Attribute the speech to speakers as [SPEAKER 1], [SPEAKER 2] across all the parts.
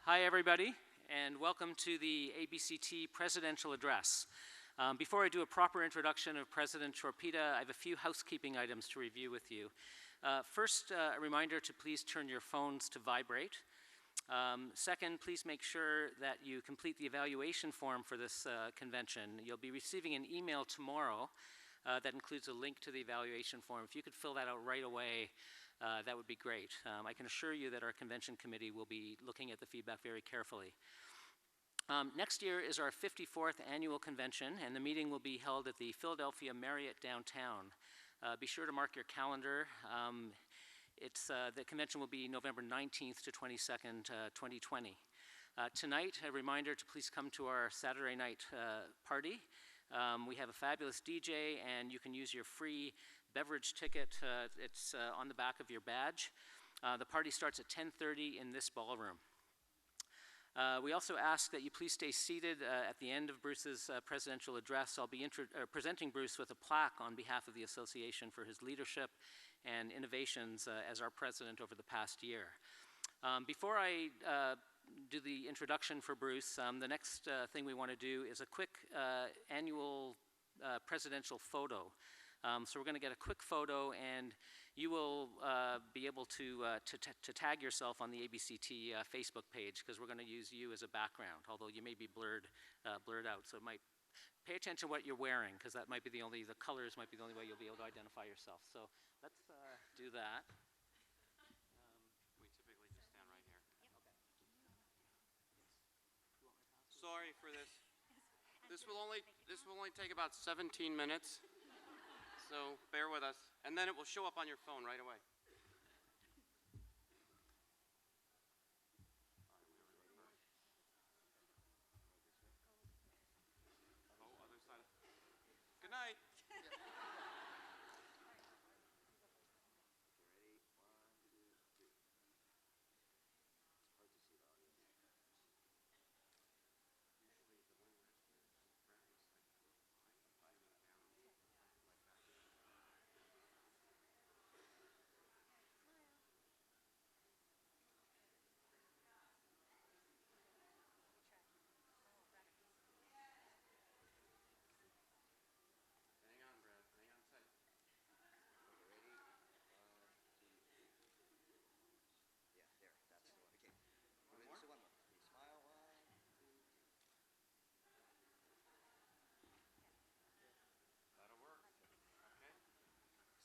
[SPEAKER 1] Hi, everybody, and welcome to the ABCT Presidential Address. Before I do a proper introduction of President Chorpita, I have a few housekeeping items to review with you. First, a reminder to please turn your phones to vibrate. Second, please make sure that you complete the evaluation form for this convention. You'll be receiving an email tomorrow that includes a link to the evaluation form. If you could fill that out right away, that would be great. I can assure you that our convention committee will be looking at the feedback very carefully. Next year is our 54th annual convention, and the meeting will be held at the Philadelphia Marriott downtown. Be sure to mark your calendar. The convention will be November 19th to 22nd, 2020. Tonight, a reminder to please come to our Saturday night party. We have a fabulous DJ, and you can use your free beverage ticket. It's on the back of your badge. The party starts at 10:30 in this ballroom. We also ask that you please stay seated at the end of Bruce's presidential address. I'll be presenting Bruce with a plaque on behalf of the association for his leadership and innovations as our president over the past year. Before I do the introduction for Bruce, the next thing we want to do is a quick annual presidential photo. So we're going to get a quick photo, and you will be able to tag yourself on the ABCT Facebook page, because we're going to use you as a background, although you may be blurred out. So it might pay attention to what you're wearing, because that might be the colors might be the only way you'll be able to identify yourself. So let's do that.
[SPEAKER 2] We typically just stand right here. Okay. Sorry for this. This will only take about 17 minutes. So bear with us, and then it will show up on your phone right away. Oh, other side. Good night.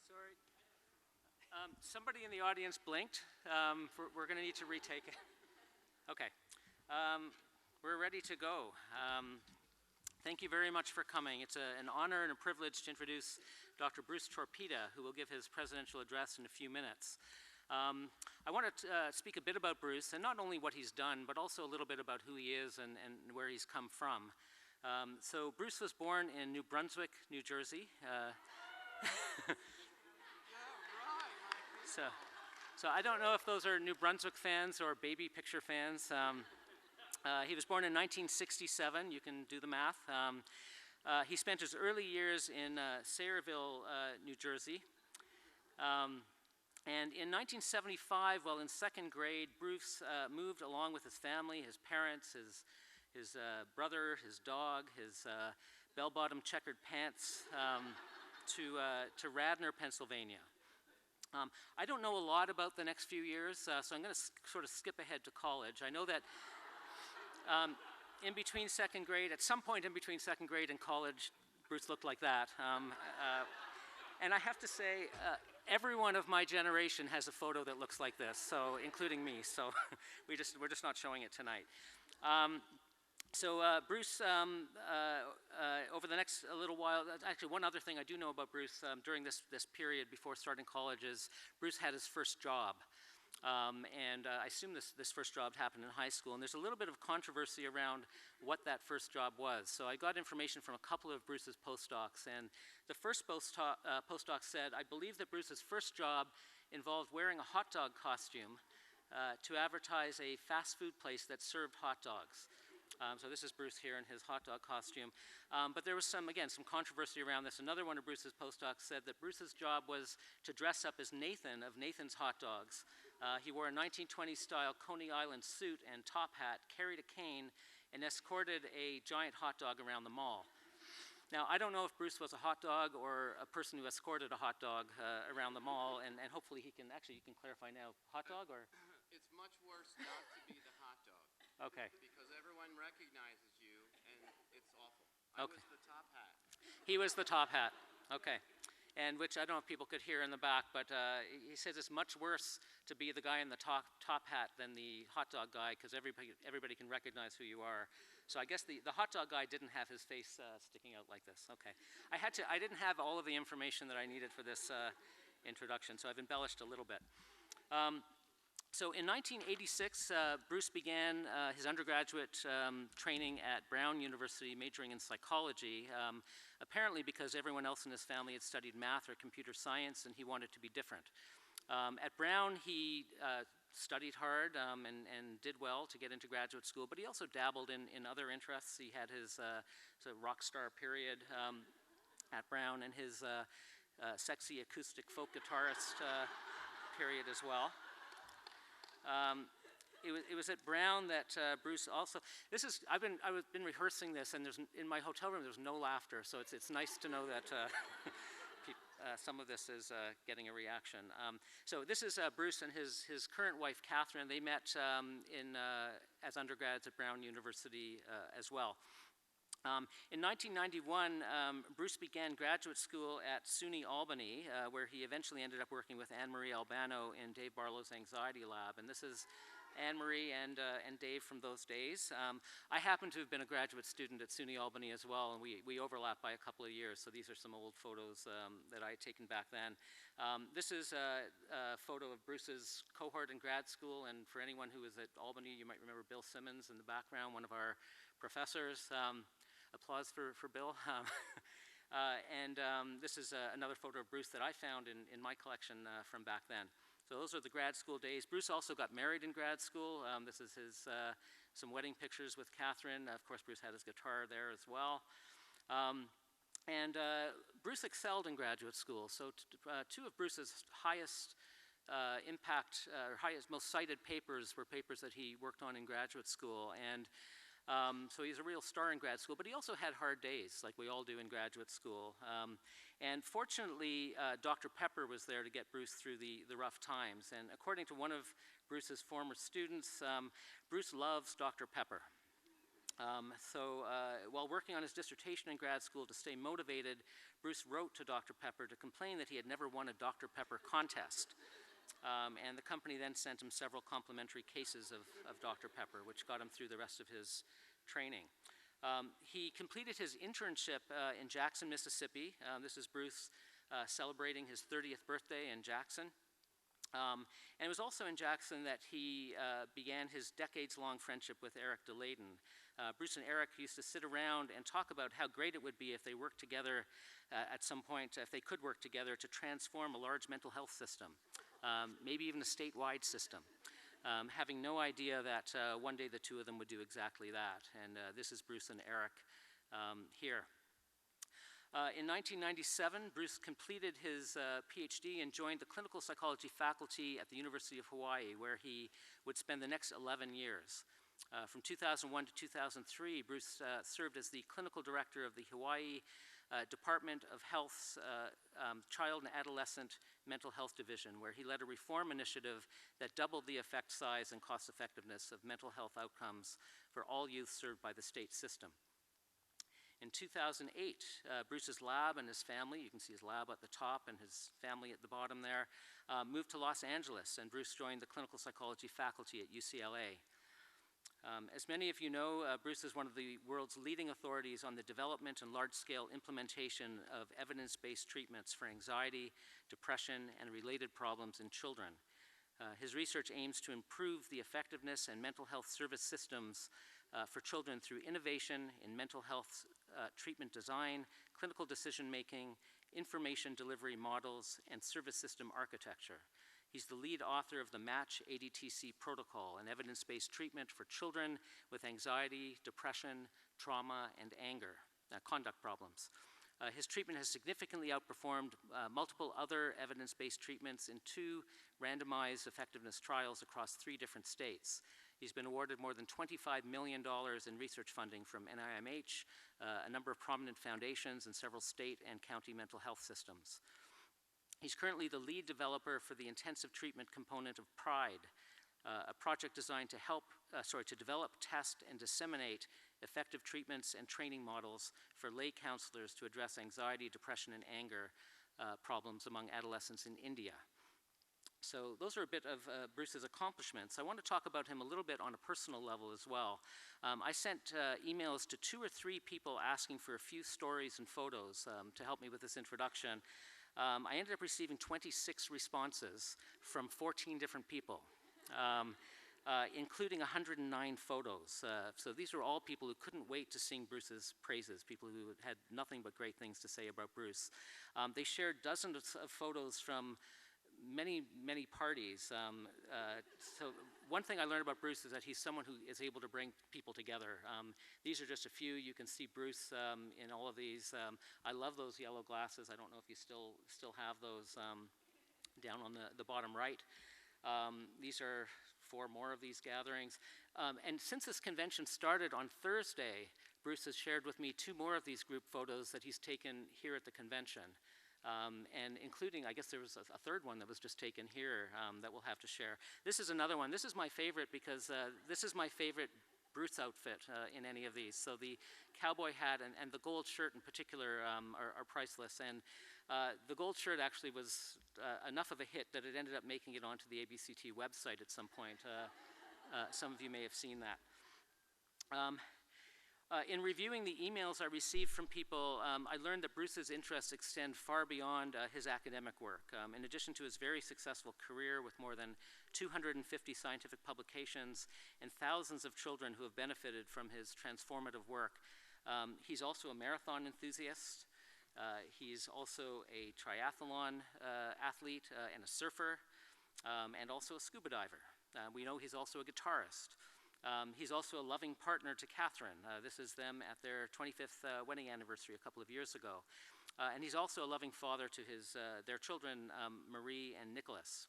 [SPEAKER 1] Sorry. Somebody in the audience blinked. We're going to need to retake it. Okay. We're ready to go. Thank you very much for coming. It's an honor and a privilege to introduce Dr. Bruce Chorpita, who will give his presidential address in a few minutes. I want to speak a bit about Bruce, and not only what he's done, but also a little bit about who he is and where he's come from. So Bruce was born in New Brunswick, New Jersey. So I don't know if those are New Brunswick fans or baby picture fans. He was born in 1967. You can do the math. He spent his early years in Sayreville, New Jersey. And in 1975, while in second grade, Bruce moved along with his family, his parents, his brother, his dog, his bell-bottom checkered pants, to Radnor, Pennsylvania. I don't know a lot about the next few years, so I'm going to sort of skip ahead to college. I know that in between second grade, at some point in between second grade and college, Bruce looked like that. And I have to say, everyone of my generation has a photo that looks like this, so including me. So we're just not showing it tonight. Bruce, over the next little while, actually one other thing I do know about Bruce during this period before starting college is Bruce had his first job. And I assume this first job happened in high school, and there's a little bit of controversy around what that first job was. So I got information from a couple of Bruce's postdocs, and the first postdoc said, I believe that Bruce's first job involved wearing a hot dog costume to advertise a fast food place that served hot dogs. So this is Bruce here in his hot dog costume. But there was some controversy around this. Another one of Bruce's postdocs said that Bruce's job was to dress up as Nathan of Nathan's Hot Dogs He wore a 1920s-style Coney Island suit and top hat, carried a cane, and escorted a giant hot dog around the mall. Now, I don't know if Bruce was a hot dog or a person who escorted a hot dog around the mall, and hopefully he can, actually you can clarify now, hot dog or?
[SPEAKER 2] It's much worse not to be the hot dog.
[SPEAKER 1] Okay.
[SPEAKER 2] Because everyone recognizes you, and it's awful. I
[SPEAKER 1] Okay.
[SPEAKER 2] was the top hat.
[SPEAKER 1] He was the top hat, okay. And which I don't know if people could hear in the back, but he says it's much worse to be the guy in the top hat than the hot dog guy, because everybody can recognize who you are. So I guess the hot dog guy didn't have his face sticking out like this. Okay. I didn't have all of the information that I needed for this introduction, so I've embellished a little bit. So in 1986, Bruce began his undergraduate training at Brown University, majoring in psychology, apparently because everyone else in his family had studied math or computer science, and he wanted to be different. At Brown, he studied hard and did well to get into graduate school, but he also dabbled in other interests. He had his sort of rock star period at Brown and his sexy acoustic folk guitarist period as well. It was at Brown that Bruce also. I've been rehearsing this, and in my hotel room there's no laughter, so it's nice to know that some of this is getting a reaction. So this is Bruce and his current wife Catherine. They met as undergrads at Brown University as well. In 1991, Bruce began graduate school at SUNY Albany, where he eventually ended up working with Anne-Marie Albano in Dave Barlow's Anxiety Lab. And this is Anne-Marie and Dave from those days. I happen to have been a graduate student at SUNY Albany as well, and we overlap by a couple of years, so these are some old photos that I had taken back then. This is a photo of Bruce's cohort in grad school, and for anyone who was at Albany, you might remember Bill Simmons in the background, one of our professors. Applause for Bill. This is another photo of Bruce that I found in my collection from back then. So those are the grad school days. Bruce also got married in grad school. This is his some wedding pictures with Catherine. Of course, Bruce had his guitar there as well. Bruce excelled in graduate school. So two of Bruce's highest impact, most cited papers were papers that he worked on in graduate school. And so he's a real star in grad school, but he also had hard days, like we all do in graduate school. And fortunately, Dr. Pepper was there to get Bruce through the rough times. And according to one of Bruce's former students, Bruce loves Dr. Pepper. While working on his dissertation in grad school to stay motivated, Bruce wrote to Dr. Pepper to complain that he had never won a Dr. Pepper contest. And the company then sent him several complimentary cases of Dr. Pepper, which got him through the rest of his training. He completed his internship in Jackson, Mississippi. This is Bruce celebrating his 30th birthday in Jackson. And it was also in Jackson that he began his decades-long friendship with Eric DeLayden. Bruce and Eric used to sit around and talk about how great it would be if they worked together at some point, if they could work together to transform a large mental health system, maybe even a statewide system. Having no idea that one day the two of them would do exactly that. And this is Bruce and Eric here. In 1997, Bruce completed his PhD and joined the clinical psychology faculty at the University of Hawaii, where he would spend the next 11 years. From 2001 to 2003, Bruce served as the clinical director of the Hawaii Department of Health's Child and Adolescent Mental Health Division, where he led a reform initiative that doubled the effect size and cost effectiveness of mental health outcomes for all youth served by the state system. In 2008, Bruce's lab and his family, you can see his lab at the top and his family at the bottom there, moved to Los Angeles, and Bruce joined the clinical psychology faculty at UCLA. As many of you know, Bruce is one of the world's leading authorities on the development and large-scale implementation of evidence-based treatments for anxiety, depression, and related problems in children. His research aims to improve the effectiveness and mental health service systems for children through innovation in mental health treatment design, clinical decision-making, information delivery models, and service system architecture. He's the lead author of the MATCH ADTC protocol, an evidence-based treatment for children with anxiety, depression, trauma, and anger, conduct problems. His treatment has significantly outperformed multiple other evidence-based treatments in 2 randomized effectiveness trials across 3 different states. He's been awarded more than $25 million in research funding from NIMH, a number of prominent foundations, and several state and county mental health systems. He's currently the lead developer for the intensive treatment component of PRIDE, a project designed to develop, test, and disseminate effective treatments and training models for lay counselors to address anxiety, depression, and anger problems among adolescents in India. So those are a bit of Bruce's accomplishments. I want to talk about him a little bit on a personal level as well. I sent emails to 2 or 3 people asking for a few stories and photos to help me with this introduction. I ended up receiving 26 responses from 14 different people, including 109 photos. So these were all people who couldn't wait to sing Bruce's praises, people who had nothing but great things to say about Bruce. They shared dozens of photos from many parties. So one thing I learned about Bruce is that he's someone who is able to bring people together. These are just a few. You can see Bruce in all of these. I love those yellow glasses. I don't know if you still have those down on the bottom right. These are 4 more of these gatherings. And since this convention started on Thursday, Bruce has shared with me 2 more of these group photos that he's taken here at the convention. And including, I guess there was a 3rd one that was just taken here that we'll have to share. This is another one. This is my favorite because this is my favorite Bruce outfit in any of these. So the cowboy hat and the gold shirt in particular are priceless. And the gold shirt actually was enough of a hit that it ended up making it onto the ABCT website at some point. Some of you may have seen that. In reviewing the emails I received from people, I learned that Bruce's interests extend far beyond his academic work. In addition to his very successful career with more than 250 scientific publications and thousands of children who have benefited from his transformative work, he's also a marathon enthusiast. He's also a triathlon athlete and a surfer, and also a scuba diver. We know he's also a guitarist. He's also a loving partner to Catherine. This is them at their 25th wedding anniversary a couple of years ago. And he's also a loving father to their children, Marie and Nicholas.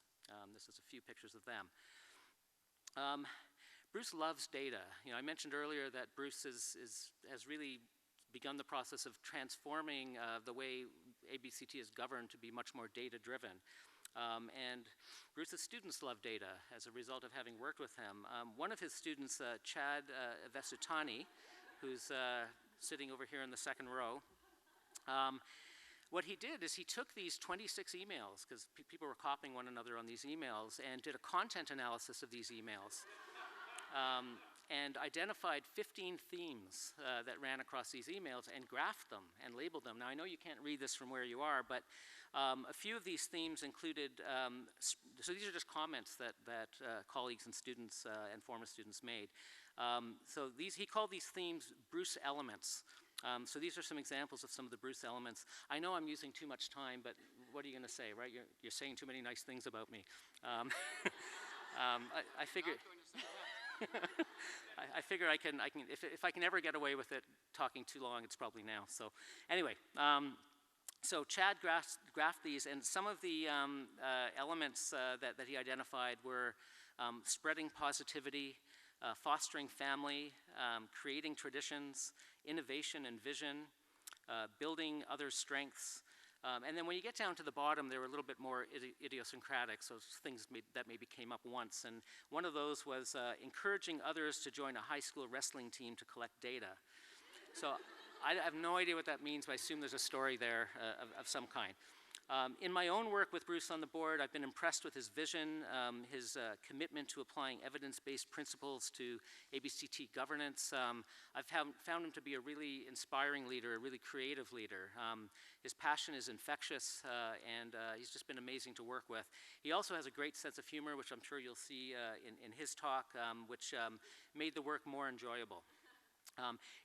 [SPEAKER 1] This is a few pictures of them. Bruce loves data. I mentioned earlier that Bruce has really begun the process of transforming the way ABCT is governed to be much more data-driven. And Bruce's students love data as a result of having worked with him. One of his students, Chad Vesutani, who's sitting over here in the 2nd row, what he did is he took these 26 emails, because people were copying one another on these emails, and did a content analysis of these emails. And identified 15 themes that ran across these emails and graphed them and labeled them. Now, I know you can't read this from where you are, but a few of these themes included, so these are just comments that colleagues and students and former students made. So he called these themes Bruce elements. So these are some examples of some of the Bruce elements. I know I'm using too much time, but what are you going to say, right? You're saying too many nice things about me. I figure... I figure I can if I can ever get away with it talking too long, it's probably now. So anyway, so Chad graphed these, and some of the elements that he identified were spreading positivity, fostering family, creating traditions, innovation and vision, building others' strengths. And then when you get down to the bottom, they were a little bit more idiosyncratic, so things that maybe came up once. And one of those was encouraging others to join a high school wrestling team to collect data. So I have no idea what that means, but I assume there's a story there of some kind. In my own work with Bruce on the board, I've been impressed with his vision, his commitment to applying evidence-based principles to ABCT governance. I've found him to be a really inspiring leader, a really creative leader. His passion is infectious, and he's just been amazing to work with. He also has a great sense of humor, which I'm sure you'll see in his talk, which made the work more enjoyable.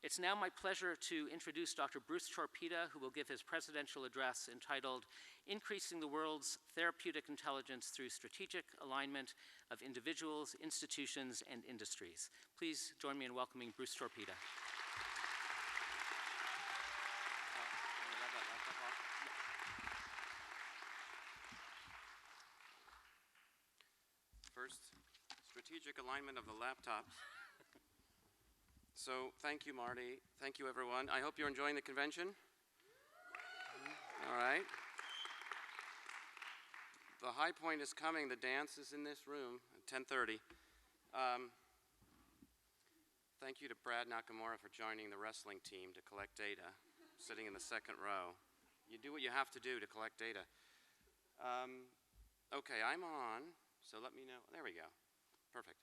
[SPEAKER 1] It's now my pleasure to introduce Dr. Bruce Chorpita, who will give his presidential address entitled Increasing the World's Therapeutic Intelligence Through Strategic Alignment of Individuals, Institutions, and Industries. Please join me in welcoming Bruce Chorpita.
[SPEAKER 2] strategic alignment of the laptops. So thank you, Marty. Thank you, everyone. I hope you're enjoying the convention. All right. The high point is coming. The dance is in this room at 10:30. Thank you to Brad Nakamura for joining the wrestling team to collect data, sitting in the second row. You do what you have to do to collect data. Okay, I'm on, so let me know. There we go. Perfect.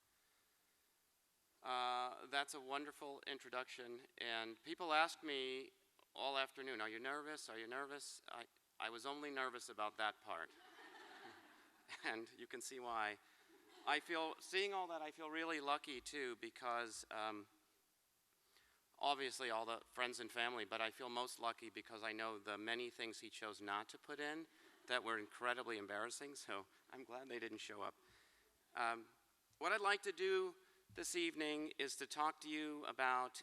[SPEAKER 2] That's a wonderful introduction, and people ask me all afternoon, are you nervous? Are you nervous? I was only nervous about that part. And you can see why. Seeing all that, I feel really lucky too, because obviously all the friends and family, but I feel most lucky because I know the many things he chose not to put in that were incredibly embarrassing, so I'm glad they didn't show up. What I'd like to do this evening is to talk to you about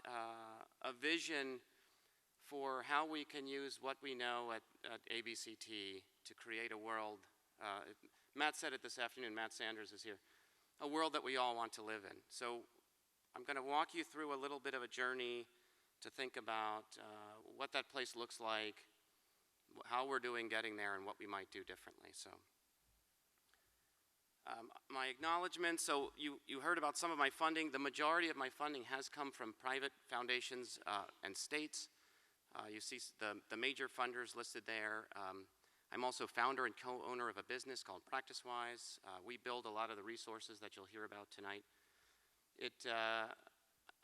[SPEAKER 2] a vision for how we can use what we know at ABCT to create a world. Matt said it this afternoon, Matt Sanders is here, a world that we all want to live in. So I'm going to walk you through a little bit of a journey to think about what that place looks like, how we're doing getting there, and what we might do differently. So my acknowledgement, so you heard about some of my funding. The majority of my funding has come from private foundations and states. You see the major funders listed there. I'm also founder and co-owner of a business called PracticeWise. We build a lot of the resources that you'll hear about tonight.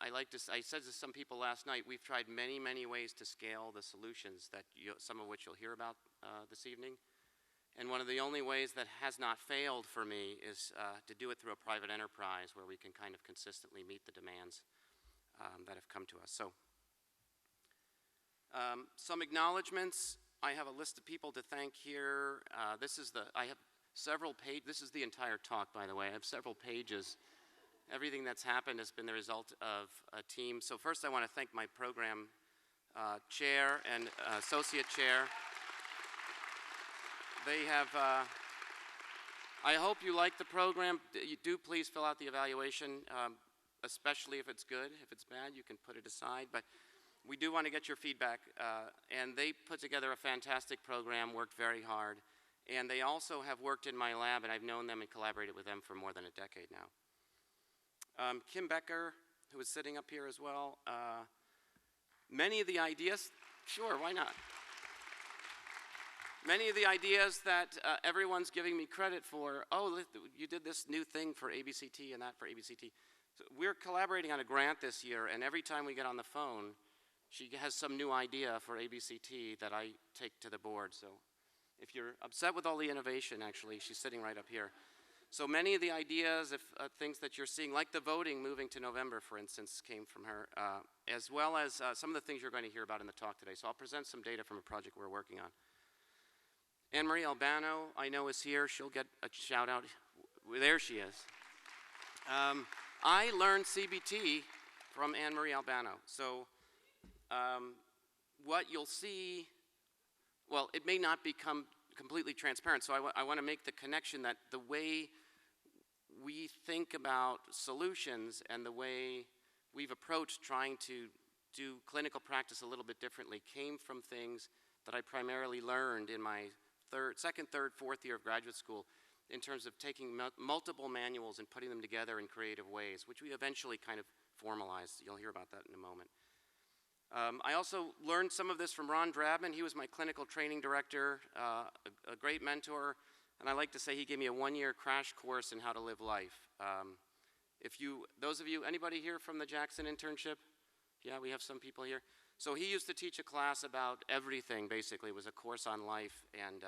[SPEAKER 2] I said to some people last night, we've tried many, many ways to scale the solutions, some of which you'll hear about this evening. And one of the only ways that has not failed for me is to do it through a private enterprise where we can kind of consistently meet the demands that have come to us. So, some acknowledgements. I have a list of people to thank here. I have several pages. This is the entire talk, by the way. I have several pages. Everything that's happened has been the result of a team. So first I want to thank my program chair and associate chair. They have, I hope you like the program. You do please fill out the evaluation, especially if it's good. If it's bad, you can put it aside. But we do want to get your feedback. And they put together a fantastic program, worked very hard. And they also have worked in my lab, and I've known them and collaborated with them for more than a decade now. Kim Becker, who is sitting up here as well. Many of the ideas, sure, why not? Many of the ideas that everyone's giving me credit for, oh, you did this new thing for ABCT and that for ABCT. So we're collaborating on a grant this year, and every time we get on the phone, she has some new idea for ABCT that I take to the board. So if you're upset with all the innovation, actually, she's sitting right up here. So many of the ideas, things that you're seeing, like the voting moving to November, for instance, came from her, as well as some of the things you're going to hear about in the talk today. So I'll present some data from a project we're working on. Anne-Marie Albano, I know, is here. She'll get a shout out. There she is. I learned CBT from Anne-Marie Albano. So what you'll see, well, it may not become completely transparent. So I want to make the connection that the way we think about solutions and the way we've approached trying to do clinical practice a little bit differently came from things that I primarily learned in my second, third, fourth year of graduate school in terms of taking multiple manuals and putting them together in creative ways, which we eventually kind of formalized. You'll hear about that in a moment. I also learned some of this from Ron Drabman. He was my clinical training director, a great mentor, and I like to say he gave me a 1-year crash course in how to live life. Those of you, anybody here from the Jackson internship? Yeah, we have some people here. So he used to teach a class about everything, basically. It was a course on life, and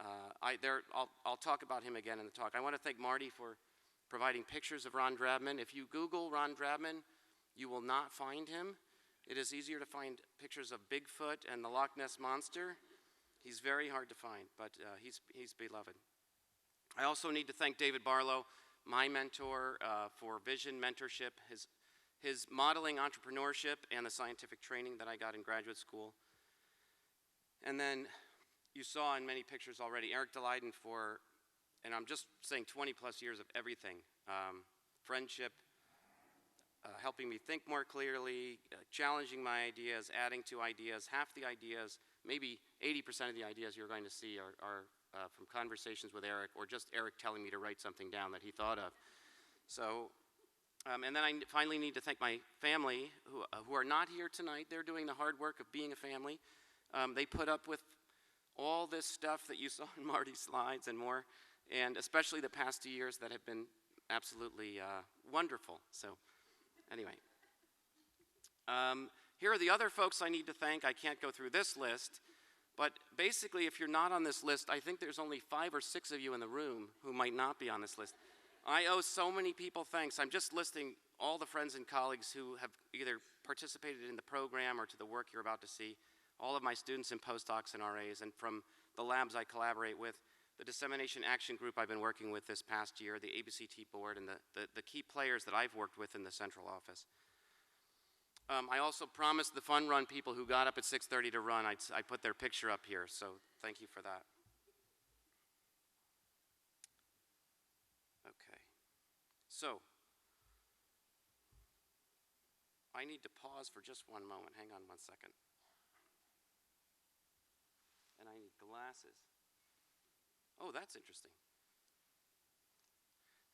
[SPEAKER 2] I'll talk about him again in the talk. I want to thank Marty for providing pictures of Ron Drabman. If you Google Ron Drabman, you will not find him. It is easier to find pictures of Bigfoot and the Loch Ness Monster. He's very hard to find, but he's beloved. I also need to thank David Barlow, my mentor, for vision mentorship, his modeling entrepreneurship, and the scientific training that I got in graduate school. And then you saw in many pictures already, Eric Daleiden for, and I'm just saying 20 plus years of everything. friendship, helping me think more clearly, challenging my ideas, adding to ideas. Half the ideas, maybe 80% of the ideas you're going to see are from conversations with Eric, or just Eric telling me to write something down that he thought of. So, and then I finally need to thank my family, who are not here tonight. They're doing the hard work of being a family. They put up with all this stuff that you saw in Marty's slides and more, and especially the past 2 years that have been absolutely wonderful. So, anyway. Here are the other folks I need to thank. I can't go through this list, but basically, if you're not on this list, I think there's only 5 or 6 of you in the room who might not be on this list. I owe so many people thanks. I'm just listing all the friends and colleagues who have either participated in the program or to the work you're about to see, all of my students and postdocs and RAs, and from the labs I collaborate with, the Dissemination Action Group I've been working with this past year, the ABCT board, and the key players that I've worked with in the central office. I also promised the fun run people who got up at 6:30 to run, I put their picture up here, so thank you for that. Okay, so I need to pause for just one moment. Hang on one second. And I need glasses. Oh, that's interesting.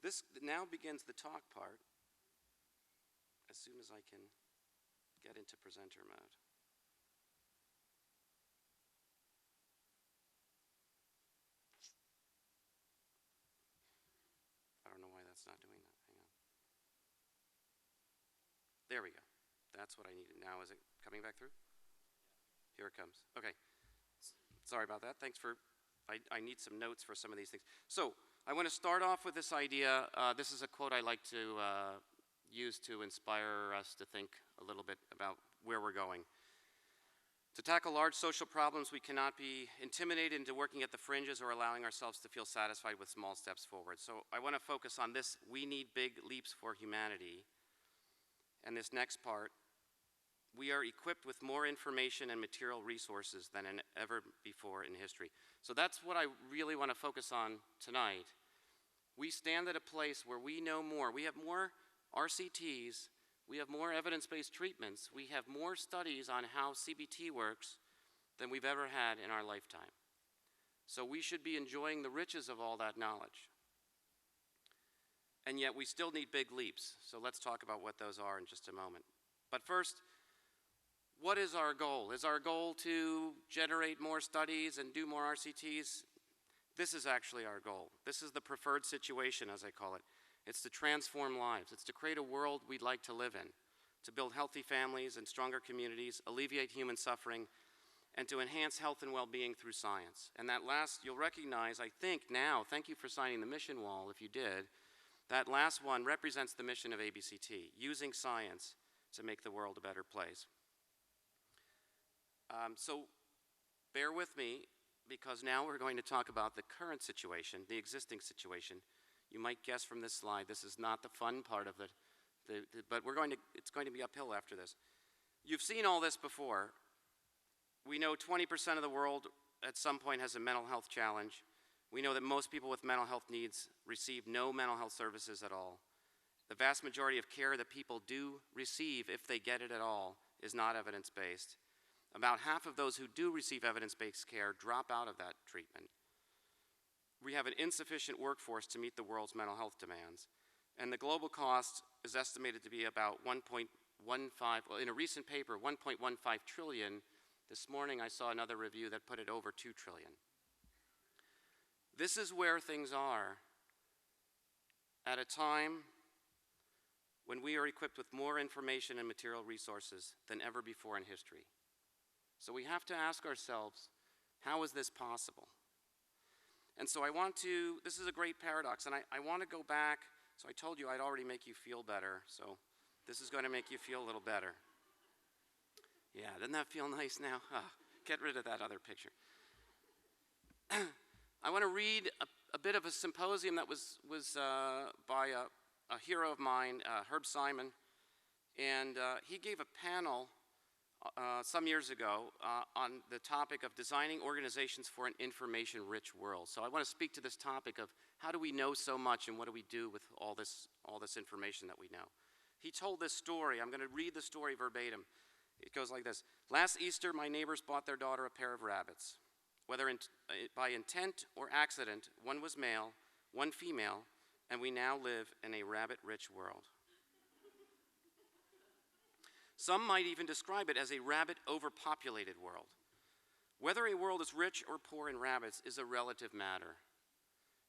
[SPEAKER 2] This now begins the talk part as soon as I can get into presenter mode. I don't know why that's not doing that. Hang on. There we go. That's what I needed. Now, is it coming back through? Here it comes. Okay. Sorry about that. Thanks for, I need some notes for some of these things. So, I want to start off with this idea. This is a quote I like to use to inspire us to think a little bit about where we're going. To tackle large social problems, we cannot be intimidated into working at the fringes or allowing ourselves to feel satisfied with small steps forward. So I want to focus on this: we need big leaps for humanity. And this next part: we are equipped with more information and material resources than ever before in history. So that's what I really want to focus on tonight. We stand at a place where we know more. We have more RCTs, we have more evidence-based treatments, we have more studies on how CBT works than we've ever had in our lifetime. So we should be enjoying the riches of all that knowledge. And yet we still need big leaps. So let's talk about what those are in just a moment. But first, what is our goal? Is our goal to generate more studies and do more RCTs? This is actually our goal. This is the preferred situation, as I call it. It's to transform lives. It's to create a world we'd like to live in, to build healthy families and stronger communities, alleviate human suffering, and to enhance health and well-being through science. And that last, you'll recognize, I think now, thank you for signing the mission wall if you did, that last one represents the mission of ABCT, using science to make the world a better place. So bear with me, because now we're going to talk about the current situation, the existing situation. You might guess from this slide, this is not the fun part of it, but it's going to be uphill after this. You've seen all this before. We know 20% of the world at some point has a mental health challenge. We know that most people with mental health needs receive no mental health services at all. The vast majority of care that people do receive, if they get it at all, is not evidence-based. About half of those who do receive evidence-based care drop out of that treatment. We have an insufficient workforce to meet the world's mental health demands. And the global cost is estimated to be about 1.15, well, in a recent paper, 1.15 trillion. This morning I saw another review that put it over 2 trillion. This is where things are at a time when we are equipped with more information and material resources than ever before in history. So we have to ask ourselves, how is this possible? And so this is a great paradox, and I want to go back. So I told you I'd already make you feel better, so this is going to make you feel a little better. Yeah, doesn't that feel nice now? Oh, get rid of that other picture. I want to read a bit of a symposium that was by a hero of mine, Herb Simon, and he gave a panel some years ago on the topic of designing organizations for an information-rich world. So I want to speak to this topic of how do we know so much, and what do we do with all this information that we know? He told this story. I'm going to read the story verbatim. It goes like this. Last Easter, my neighbors bought their daughter a pair of rabbits. Whether by intent or accident, one was male, one female, and we now live in a rabbit-rich world. Some might even describe it as a rabbit-overpopulated world. Whether a world is rich or poor in rabbits is a relative matter.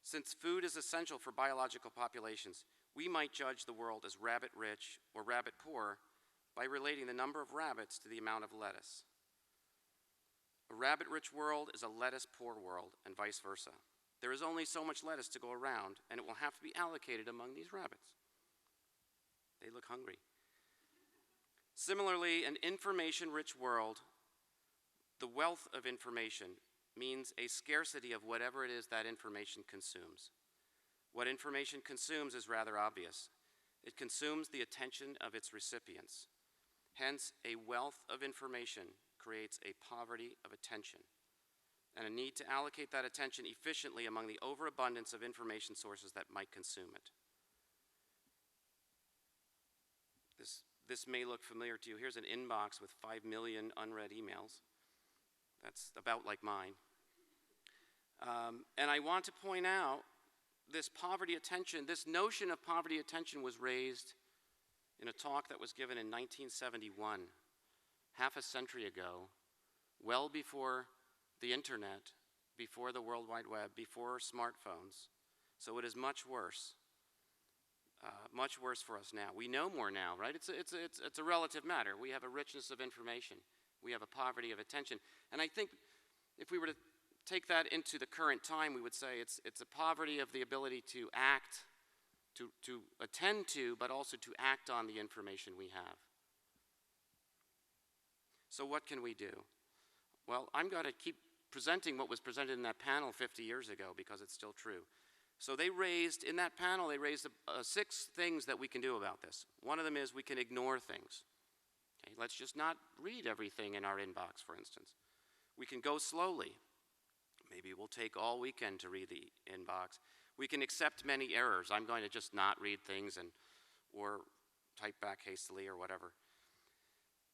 [SPEAKER 2] Since food is essential for biological populations, we might judge the world as rabbit-rich or rabbit-poor by relating the number of rabbits to the amount of lettuce. A rabbit-rich world is a lettuce-poor world, and vice versa. There is only so much lettuce to go around, and it will have to be allocated among these rabbits. They look hungry. Similarly, an information-rich world, the wealth of information, means a scarcity of whatever it is that information consumes. What information consumes is rather obvious. It consumes the attention of its recipients. Hence, a wealth of information creates a poverty of attention and a need to allocate that attention efficiently among the overabundance of information sources that might consume it. This may look familiar to you. Here's an inbox with 5 million unread emails. That's about like mine. And I want to point out this poverty attention, this notion of poverty attention was raised in a talk that was given in 1971, half a century ago, well before the internet, before the World Wide Web, before smartphones. So it is much worse for us now. We know more now, right? It's a relative matter. We have a richness of information. We have a poverty of attention. And I think if we were to take that into the current time, we would say it's a poverty of the ability to act, to attend to, but also to act on the information we have. So what can we do? Well, I'm going to keep presenting what was presented in that panel 50 years ago because it's still true. So in that panel, they raised 6 things that we can do about this. One of them is we can ignore things. Okay, let's just not read everything in our inbox, for instance. We can go slowly. Maybe we'll take all weekend to read the inbox. We can accept many errors. I'm going to just not read things or type back hastily or whatever.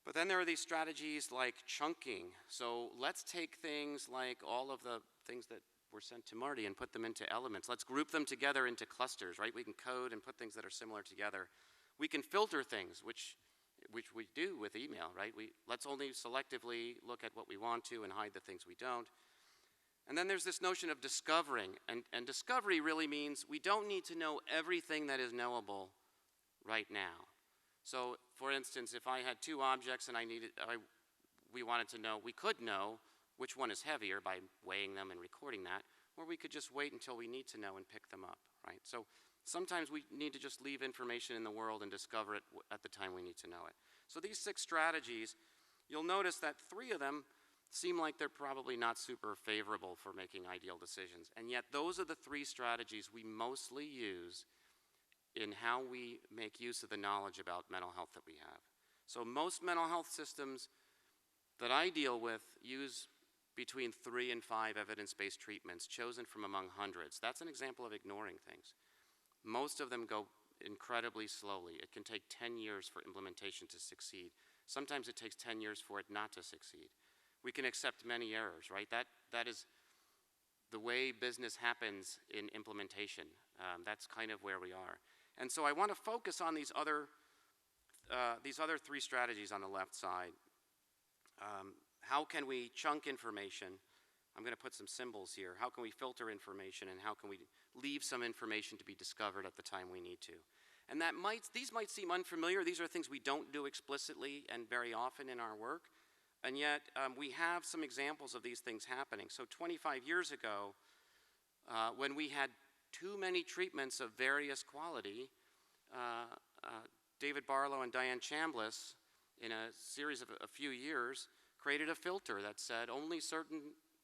[SPEAKER 2] But then there are these strategies like chunking. So let's take things like all of the things that were sent to Marty and put them into elements. Let's group them together into clusters, right? We can code and put things that are similar together. We can filter things, which we do with email, right? Let's only selectively look at what we want to and hide the things we don't. And then there's this notion of discovering, and discovery really means we don't need to know everything that is knowable right now. So, for instance, if I had 2 objects and we could know which one is heavier by weighing them and recording that, or we could just wait until we need to know and pick them up, right? So sometimes we need to just leave information in the world and discover it at the time we need to know it. So these 6 strategies, you'll notice that 3 of them seem like they're probably not super favorable for making ideal decisions. And yet those are the 3 strategies we mostly use in how we make use of the knowledge about mental health that we have. So most mental health systems that I deal with use between 3 and 5 evidence-based treatments chosen from among hundreds. That's an example of ignoring things. Most of them go incredibly slowly. It can take 10 years for implementation to succeed. Sometimes it takes 10 years for it not to succeed. We can accept many errors, right? That is the way business happens in implementation. That's kind of where we are. And so I want to focus on these other 3 strategies on the left side. How can we chunk information? I'm going to put some symbols here. How can we filter information, and how can we leave some information to be discovered at the time we need to? And these might seem unfamiliar. These are things we don't do explicitly and very often in our work. And yet we have some examples of these things happening. So 25 years ago, when we had too many treatments of various quality, David Barlow and Diane Chambliss, in a series of a few years, created a filter that said only certain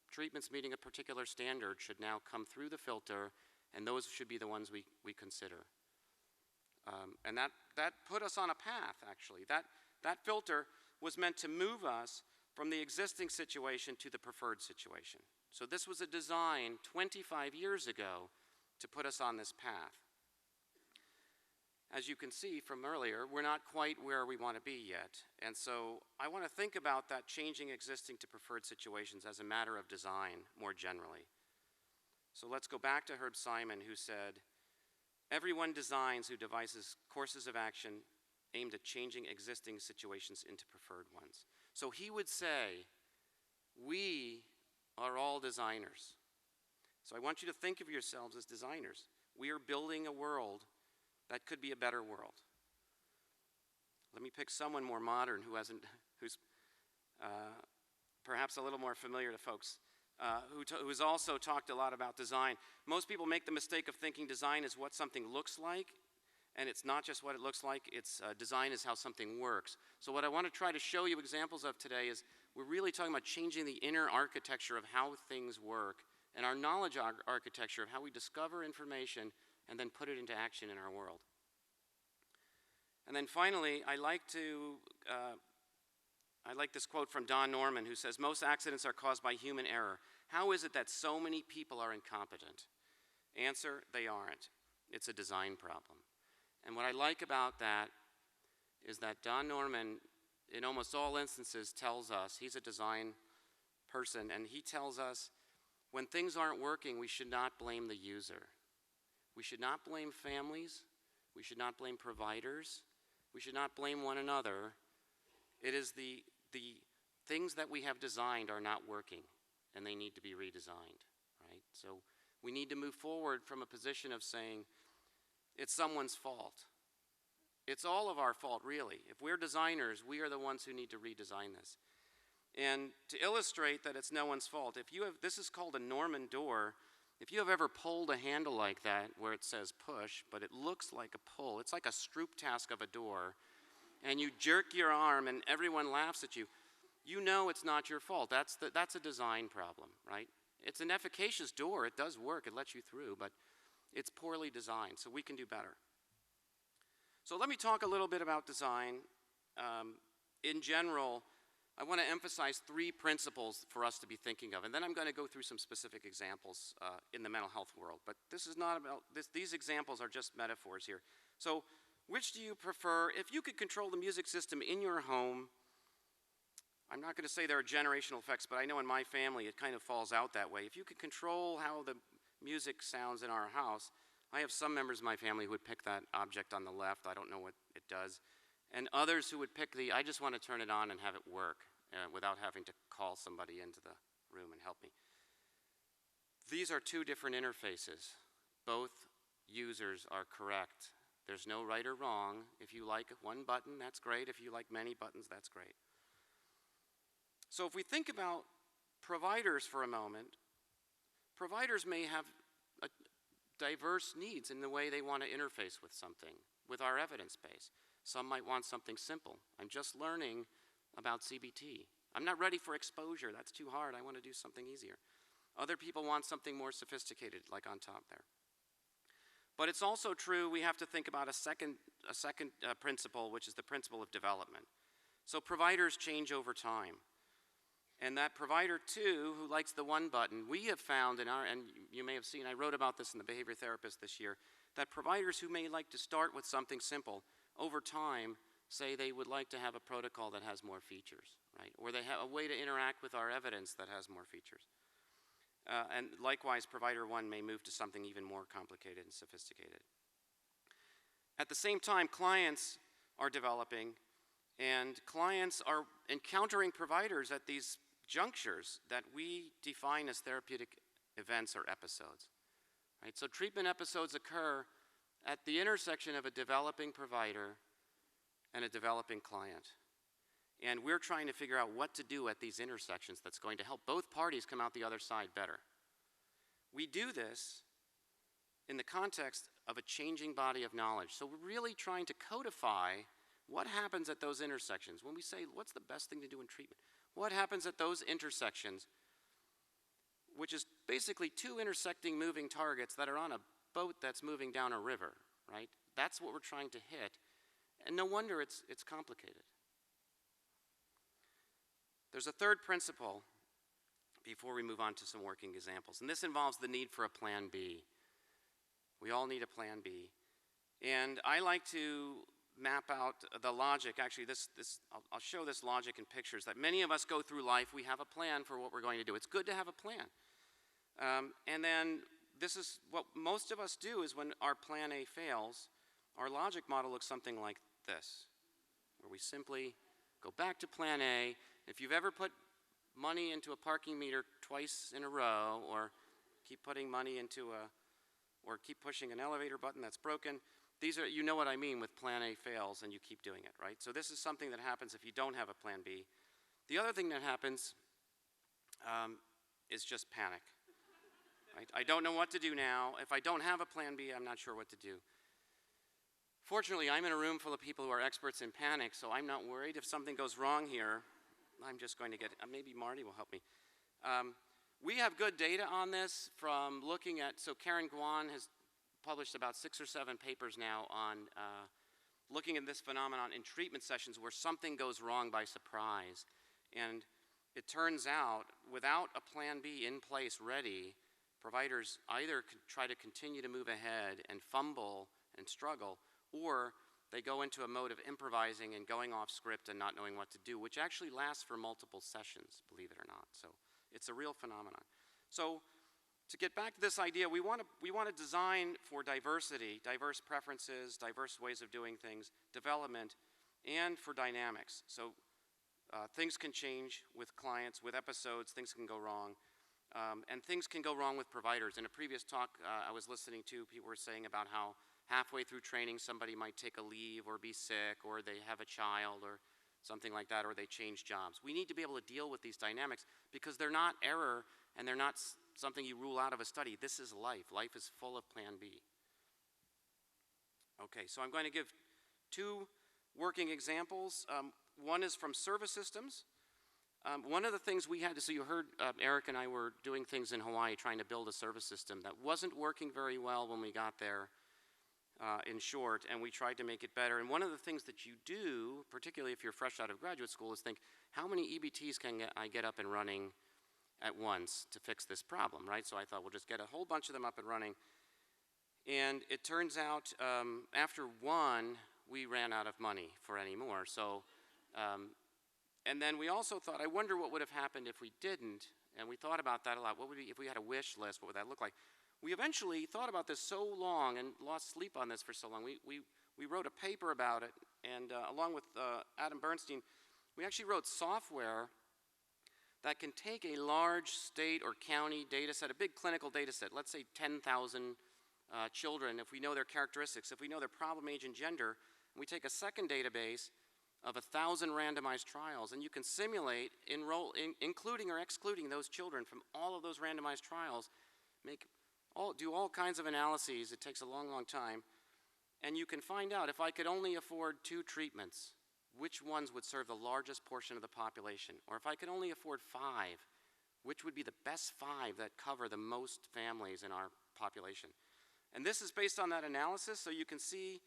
[SPEAKER 2] treatments meeting a particular standard should now come through the filter, and those should be the ones we consider. And that put us on a path, actually. That filter was meant to move us from the existing situation to the preferred situation. So this was a design 25 years ago to put us on this path. As you can see from earlier, we're not quite where we want to be yet. And so I want to think about that changing existing to preferred situations as a matter of design more generally. So let's go back to Herb Simon, who said, "Everyone designs who devises courses of action aimed at changing existing situations into preferred ones." So he would say, we are all designers. So I want you to think of yourselves as designers. We are building a world that could be a better world. Let me pick someone more modern who's perhaps a little more familiar to folks, who's also talked a lot about design. Most people make the mistake of thinking design is what something looks like, and it's not just what it looks like, design is how something works. So what I want to try to show you examples of today is we're really talking about changing the inner architecture of how things work and our knowledge architecture of how we discover information and then put it into action in our world. And then finally, I like this quote from Don Norman, who says, "Most accidents are caused by human error. How is it that so many people are incompetent?" Answer, they aren't. It's a design problem. And what I like about that is that Don Norman, in almost all instances, tells us, he's a design person, and he tells us when things aren't working, we should not blame the user. We should not blame families. We should not blame providers. We should not blame one another. It is the things that we have designed are not working, and they need to be redesigned, right? So we need to move forward from a position of saying it's someone's fault. It's all of our fault, really. If we're designers, we are the ones who need to redesign this. And to illustrate that it's no one's fault, this is called a Norman door. If you have ever pulled a handle like that where it says push, but it looks like a pull, it's like a Stroop task of a door, and you jerk your arm and everyone laughs at you, you know it's not your fault. That's a design problem, right? It's an efficacious door. It does work. It lets you through, but it's poorly designed, so we can do better. So let me talk a little bit about design. In general, I want to emphasize 3 principles for us to be thinking of, and then I'm going to go through some specific examples in the mental health world. But this is not about this. These examples are just metaphors here. So, which do you prefer? If you could control the music system in your home, I'm not going to say there are generational effects, but I know in my family it kind of falls out that way. If you could control how the music sounds in our house, I have some members of my family who would pick that object on the left. I don't know what it does. And others who would pick I just want to turn it on and have it work without having to call somebody into the room and help me. These are 2 different interfaces. Both users are correct. There's no right or wrong. If you like one button, that's great. If you like many buttons, that's great. So if we think about providers for a moment, providers may have diverse needs in the way they want to interface with something, with our evidence base. Some might want something simple. I'm just learning about CBT. I'm not ready for exposure. That's too hard. I want to do something easier. Other people want something more sophisticated, like on top there. But it's also true we have to think about a second principle, which is the principle of development. So providers change over time. And that provider, too, who likes the one button, we have found and you may have seen, I wrote about this in the Behavior Therapist this year, that providers who may like to start with something simple, over time, say they would like to have a protocol that has more features, right? Or they have a way to interact with our evidence that has more features. And likewise, provider 1 may move to something even more complicated and sophisticated. At the same time, clients are developing, and clients are encountering providers at these junctures that we define as therapeutic events or episodes. Right? So treatment episodes occur at the intersection of a developing provider and a developing client. And we're trying to figure out what to do at these intersections that's going to help both parties come out the other side better. We do this in the context of a changing body of knowledge. So we're really trying to codify what happens at those intersections. When we say, what's the best thing to do in treatment? What happens at those intersections, which is basically 2 intersecting moving targets that are on a boat that's moving down a river, right? That's what we're trying to hit. And no wonder it's complicated. There's a third principle before we move on to some working examples, and this involves the need for a plan B. We all need a plan B. And I like to map out the logic. Actually, I'll show this logic in pictures that many of us go through life. We have a plan for what we're going to do. It's good to have a plan. And then this is what most of us do is when our plan A fails, our logic model looks something like this, where we simply go back to plan A. If you've ever put money into a parking meter twice in a row, or keep putting money into or keep pushing an elevator button that's broken, you know what I mean with plan A fails and you keep doing it, right? So this is something that happens if you don't have a plan B. The other thing that happens is just panic, right? I don't know what to do now. If I don't have a plan B, I'm not sure what to do. Fortunately, I'm in a room full of people who are experts in panic, so I'm not worried if something goes wrong here. I'm just going to get, maybe Marty will help me. We have good data on this from looking at, so Karen Guan has published about 6 or 7 papers now on looking at this phenomenon in treatment sessions where something goes wrong by surprise. And it turns out, without a plan B in place ready, providers either try to continue to move ahead and fumble and struggle, or they go into a mode of improvising and going off script and not knowing what to do, which actually lasts for multiple sessions, believe it or not. So it's a real phenomenon. So to get back to this idea, we want to design for diversity, diverse preferences, diverse ways of doing things, development, and for dynamics. So things can change with clients, with episodes, things can go wrong. And things can go wrong with providers. In a previous talk I was listening to, people were saying about how halfway through training somebody might take a leave or be sick, or they have a child or something like that, or they change jobs. We need to be able to deal with these dynamics because they're not error and they're not something you rule out of a study. This is life. Life is full of plan B. Okay, so I'm going to give 2 working examples. One is from service systems. One of the things we had to, so you heard Eric and I were doing things in Hawaii trying to build a service system that wasn't working very well when we got there, in short, and we tried to make it better. And one of the things that you do, particularly if you're fresh out of graduate school, is think, how many EBTs can I get up and running at once to fix this problem, right? So I thought, we'll just get a whole bunch of them up and running. And it turns out, after 1, we ran out of money for any more. So, and then we also thought, I wonder what would have happened if we didn't. And we thought about that a lot. What would if we had a wish list, what would that look like? We eventually thought about this so long and lost sleep on this for so long. We wrote a paper about it, and along with Adam Bernstein, we actually wrote software that can take a large state or county data set, a big clinical data set, let's say 10,000 children, if we know their characteristics, if we know their problem, age, and gender, and we take a second database of 1,000 randomized trials, and you can simulate, including or excluding those children from all of those randomized trials, do all kinds of analyses. It takes a long, long time. And you can find out, if I could only afford 2 treatments, which ones would serve the largest portion of the population? Or if I could only afford 5, which would be the best 5 that cover the most families in our population? And this is based on that analysis, so you can see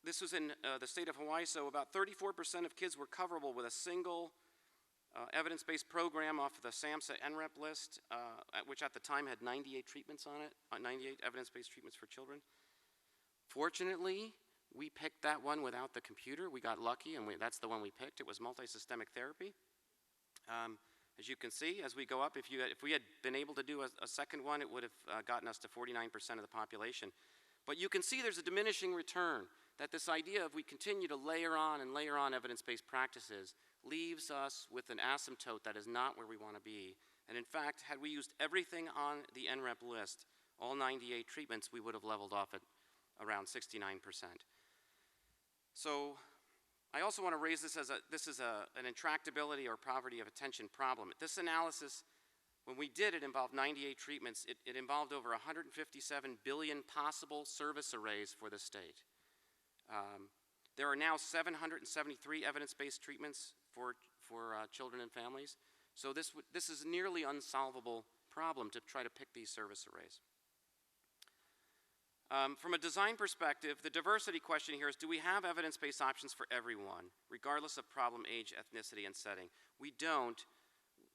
[SPEAKER 2] this was in the state of Hawaii, so about 34% of kids were coverable with a single evidence-based program off of the SAMHSA NREP list, which at the time had 98 treatments on it, 98 evidence-based treatments for children. Fortunately, we picked that one without the computer. We got lucky, and that's the one we picked. It was multisystemic therapy. As you can see, as we go up, if we had been able to do a second one, it would have gotten us to 49% of the population. But you can see there's a diminishing return, that this idea of we continue to layer on and layer on evidence-based practices leaves us with an asymptote that is not where we want to be. And in fact, had we used everything on the NREP list, all 98 treatments, we would have leveled off at around 69%. So I also want to raise this as an intractability or poverty of attention problem. This analysis, when we did it, involved 98 treatments. It involved over 157 billion possible service arrays for the state. There are now 773 evidence-based treatments for children and families. So this is a nearly unsolvable problem to try to pick these service arrays. From a design perspective, the diversity question here is, do we have evidence-based options for everyone, regardless of problem, age, ethnicity, and setting? We don't.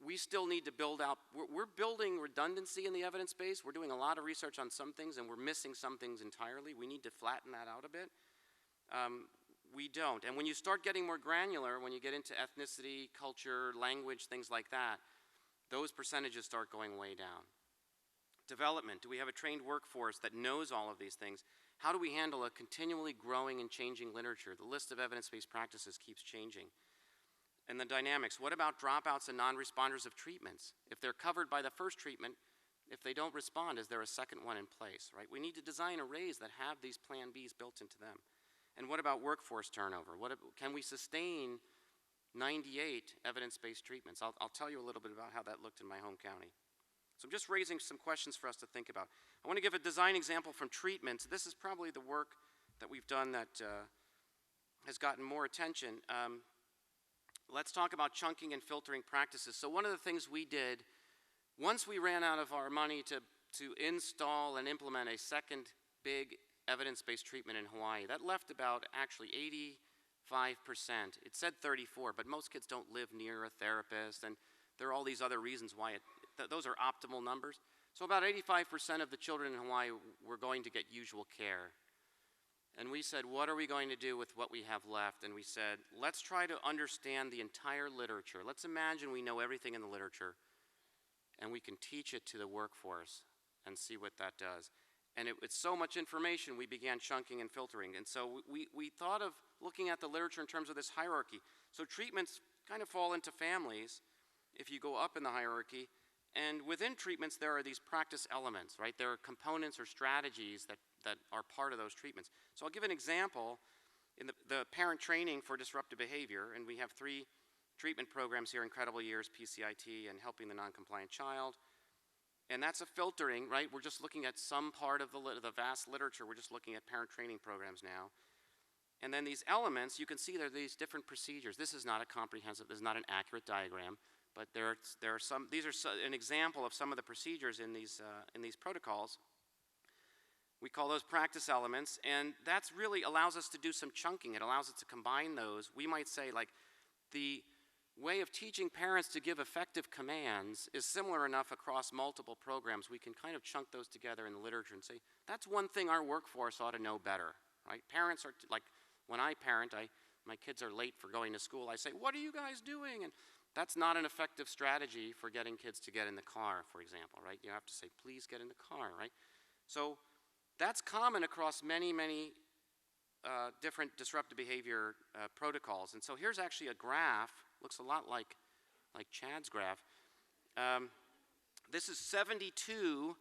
[SPEAKER 2] we still need to build out, we're building redundancy in the evidence base. We're doing a lot of research on some things and we're missing some things entirely. We need to flatten that out a bit. We don't. And when you start getting more granular, when you get into ethnicity, culture, language, things like that, those percentages start going way down. Development, do we have a trained workforce that knows all of these things? How do we handle a continually growing and changing literature? The list of evidence-based practices keeps changing. And the dynamics, what about dropouts and non-responders of treatments? If they're covered by the first treatment, if they don't respond, is there a second one in place, right? We need to design arrays that have these plan Bs built into them. And what about workforce turnover? Can we sustain 98 evidence-based treatments? I'll tell you a little bit about how that looked in my home county. So I'm just raising some questions for us to think about. I want to give a design example from treatments. This is probably the work that we've done that has gotten more attention. Let's talk about chunking and filtering practices. So one of the things we did, once we ran out of our money to install and implement a second big evidence-based treatment in Hawaii, that left about actually 85%. It said 34, but most kids don't live near a therapist, and there are all these other reasons why those are optimal numbers. So about 85% of the children in Hawaii were going to get usual care. And we said, what are we going to do with what we have left? And we said, let's try to understand the entire literature. Let's imagine we know everything in the literature, and we can teach it to the workforce and see what that does. And it's so much information, we began chunking and filtering. And so we thought of looking at the literature in terms of this hierarchy. So treatments kind of fall into families if you go up in the hierarchy. And within treatments, there are these practice elements, right? There are components or strategies that are part of those treatments. So I'll give an example. In the parent training for disruptive behavior, and we have 3 treatment programs here, Incredible Years, PCIT, and Helping the Non-Compliant Child. And that's a filtering, right? We're just looking at some part of the vast literature. We're just looking at parent training programs now. And then these elements, you can see there are these different procedures. This is not a comprehensive, this is not an accurate diagram, but there are some, these are an example of some of the procedures in these protocols. We call those practice elements, and that's really allows us to do some chunking. It allows us to combine those. We might say, like, the way of teaching parents to give effective commands is similar enough across multiple programs. We can kind of chunk those together in the literature and say, that's one thing our workforce ought to know better, right? Parents are, like, when I parent, my kids are late for going to school, I say, what are you guys doing? And that's not an effective strategy for getting kids to get in the car, for example, right? You have to say, please get in the car, right? So that's common across many, many different disruptive behavior protocols. And so here's actually a graph, looks a lot like Chad's graph. This is 72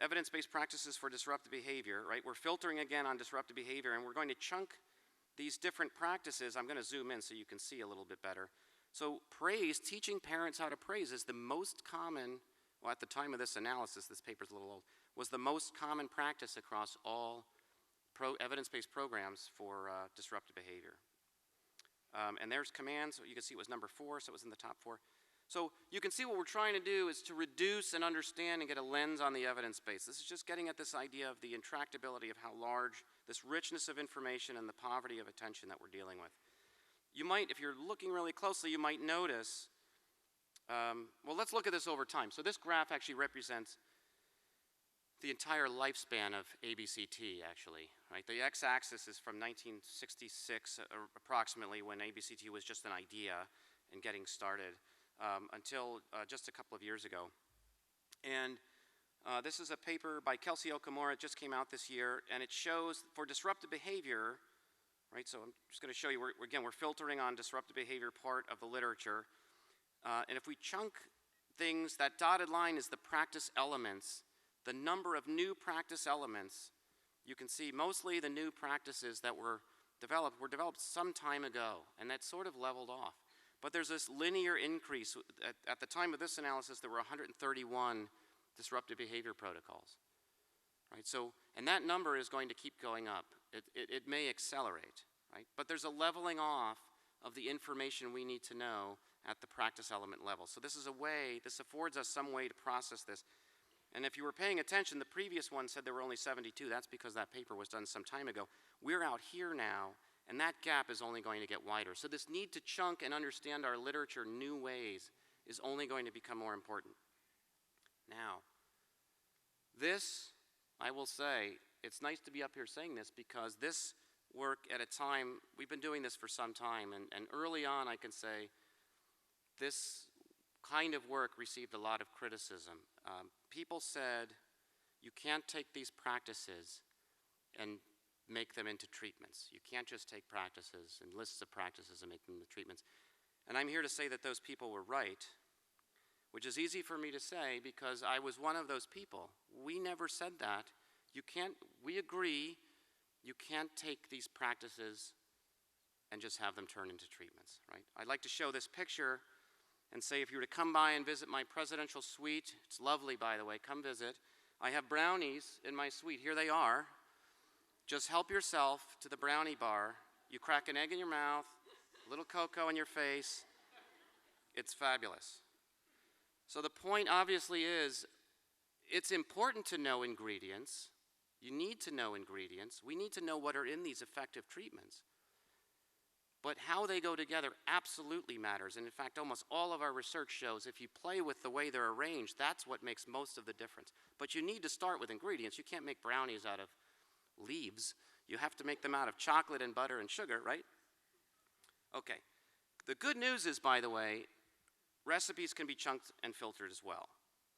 [SPEAKER 2] evidence-based practices for disruptive behavior, right? We're filtering again on disruptive behavior, and we're going to chunk these different practices. I'm going to zoom in so you can see a little bit better. So praise, teaching parents how to praise is the most common, well, at the time of this analysis, this paper's a little old, was the most common practice across all evidence-based programs for disruptive behavior. And there's commands, so you can see it was number 4, so it was in the top 4. So you can see what we're trying to do is to reduce and understand and get a lens on the evidence base. This is just getting at this idea of the intractability of how large this richness of information and the poverty of attention that we're dealing with. You might, if you're looking really closely, you might notice, well, let's look at this over time. So this graph actually represents the entire lifespan of ABCT, actually, right? The x-axis is from 1966, approximately, when ABCT was just an idea and getting started, until just a couple of years ago. And this is a paper by Kelsey Okamura. It just came out this year, and it shows for disruptive behavior, right? So I'm just going to show you, we're filtering on disruptive behavior part of the literature. And if we chunk things, that dotted line is the practice elements. The number of new practice elements, you can see mostly the new practices that were developed some time ago, and that sort of leveled off. But there's this linear increase. At the time of this analysis, there were 131 disruptive behavior protocols, right? So, and that number is going to keep going up. It may accelerate, right? But there's a leveling off of the information we need to know at the practice element level. So this is a way, this affords us some way to process this. And if you were paying attention, the previous one said there were only 72. That's because that paper was done some time ago. We're out here now, and that gap is only going to get wider. So this need to chunk and understand our literature new ways is only going to become more important. Now, this, I will say, it's nice to be up here saying this because this work at a time, we've been doing this for some time, and early on I can say this kind of work received a lot of criticism. People said, you can't take these practices and make them into treatments. You can't just take practices and lists of practices and make them into treatments. And I'm here to say that those people were right, which is easy for me to say because I was one of those people. We never said that. We agree you can't take these practices and just have them turn into treatments, right? I'd like to show this picture and say if you were to come by and visit my presidential suite, it's lovely by the way, come visit. I have brownies in my suite, here they are. Just help yourself to the brownie bar. You crack an egg in your mouth, a little cocoa in your face. It's fabulous. So the point obviously is, it's important to know ingredients. You need to know ingredients. We need to know what are in these effective treatments. But how they go together absolutely matters. And in fact, almost all of our research shows if you play with the way they're arranged, that's what makes most of the difference. But you need to start with ingredients. You can't make brownies out of leaves. You have to make them out of chocolate and butter and sugar, right? Okay. The good news is, by the way, recipes can be chunked and filtered as well.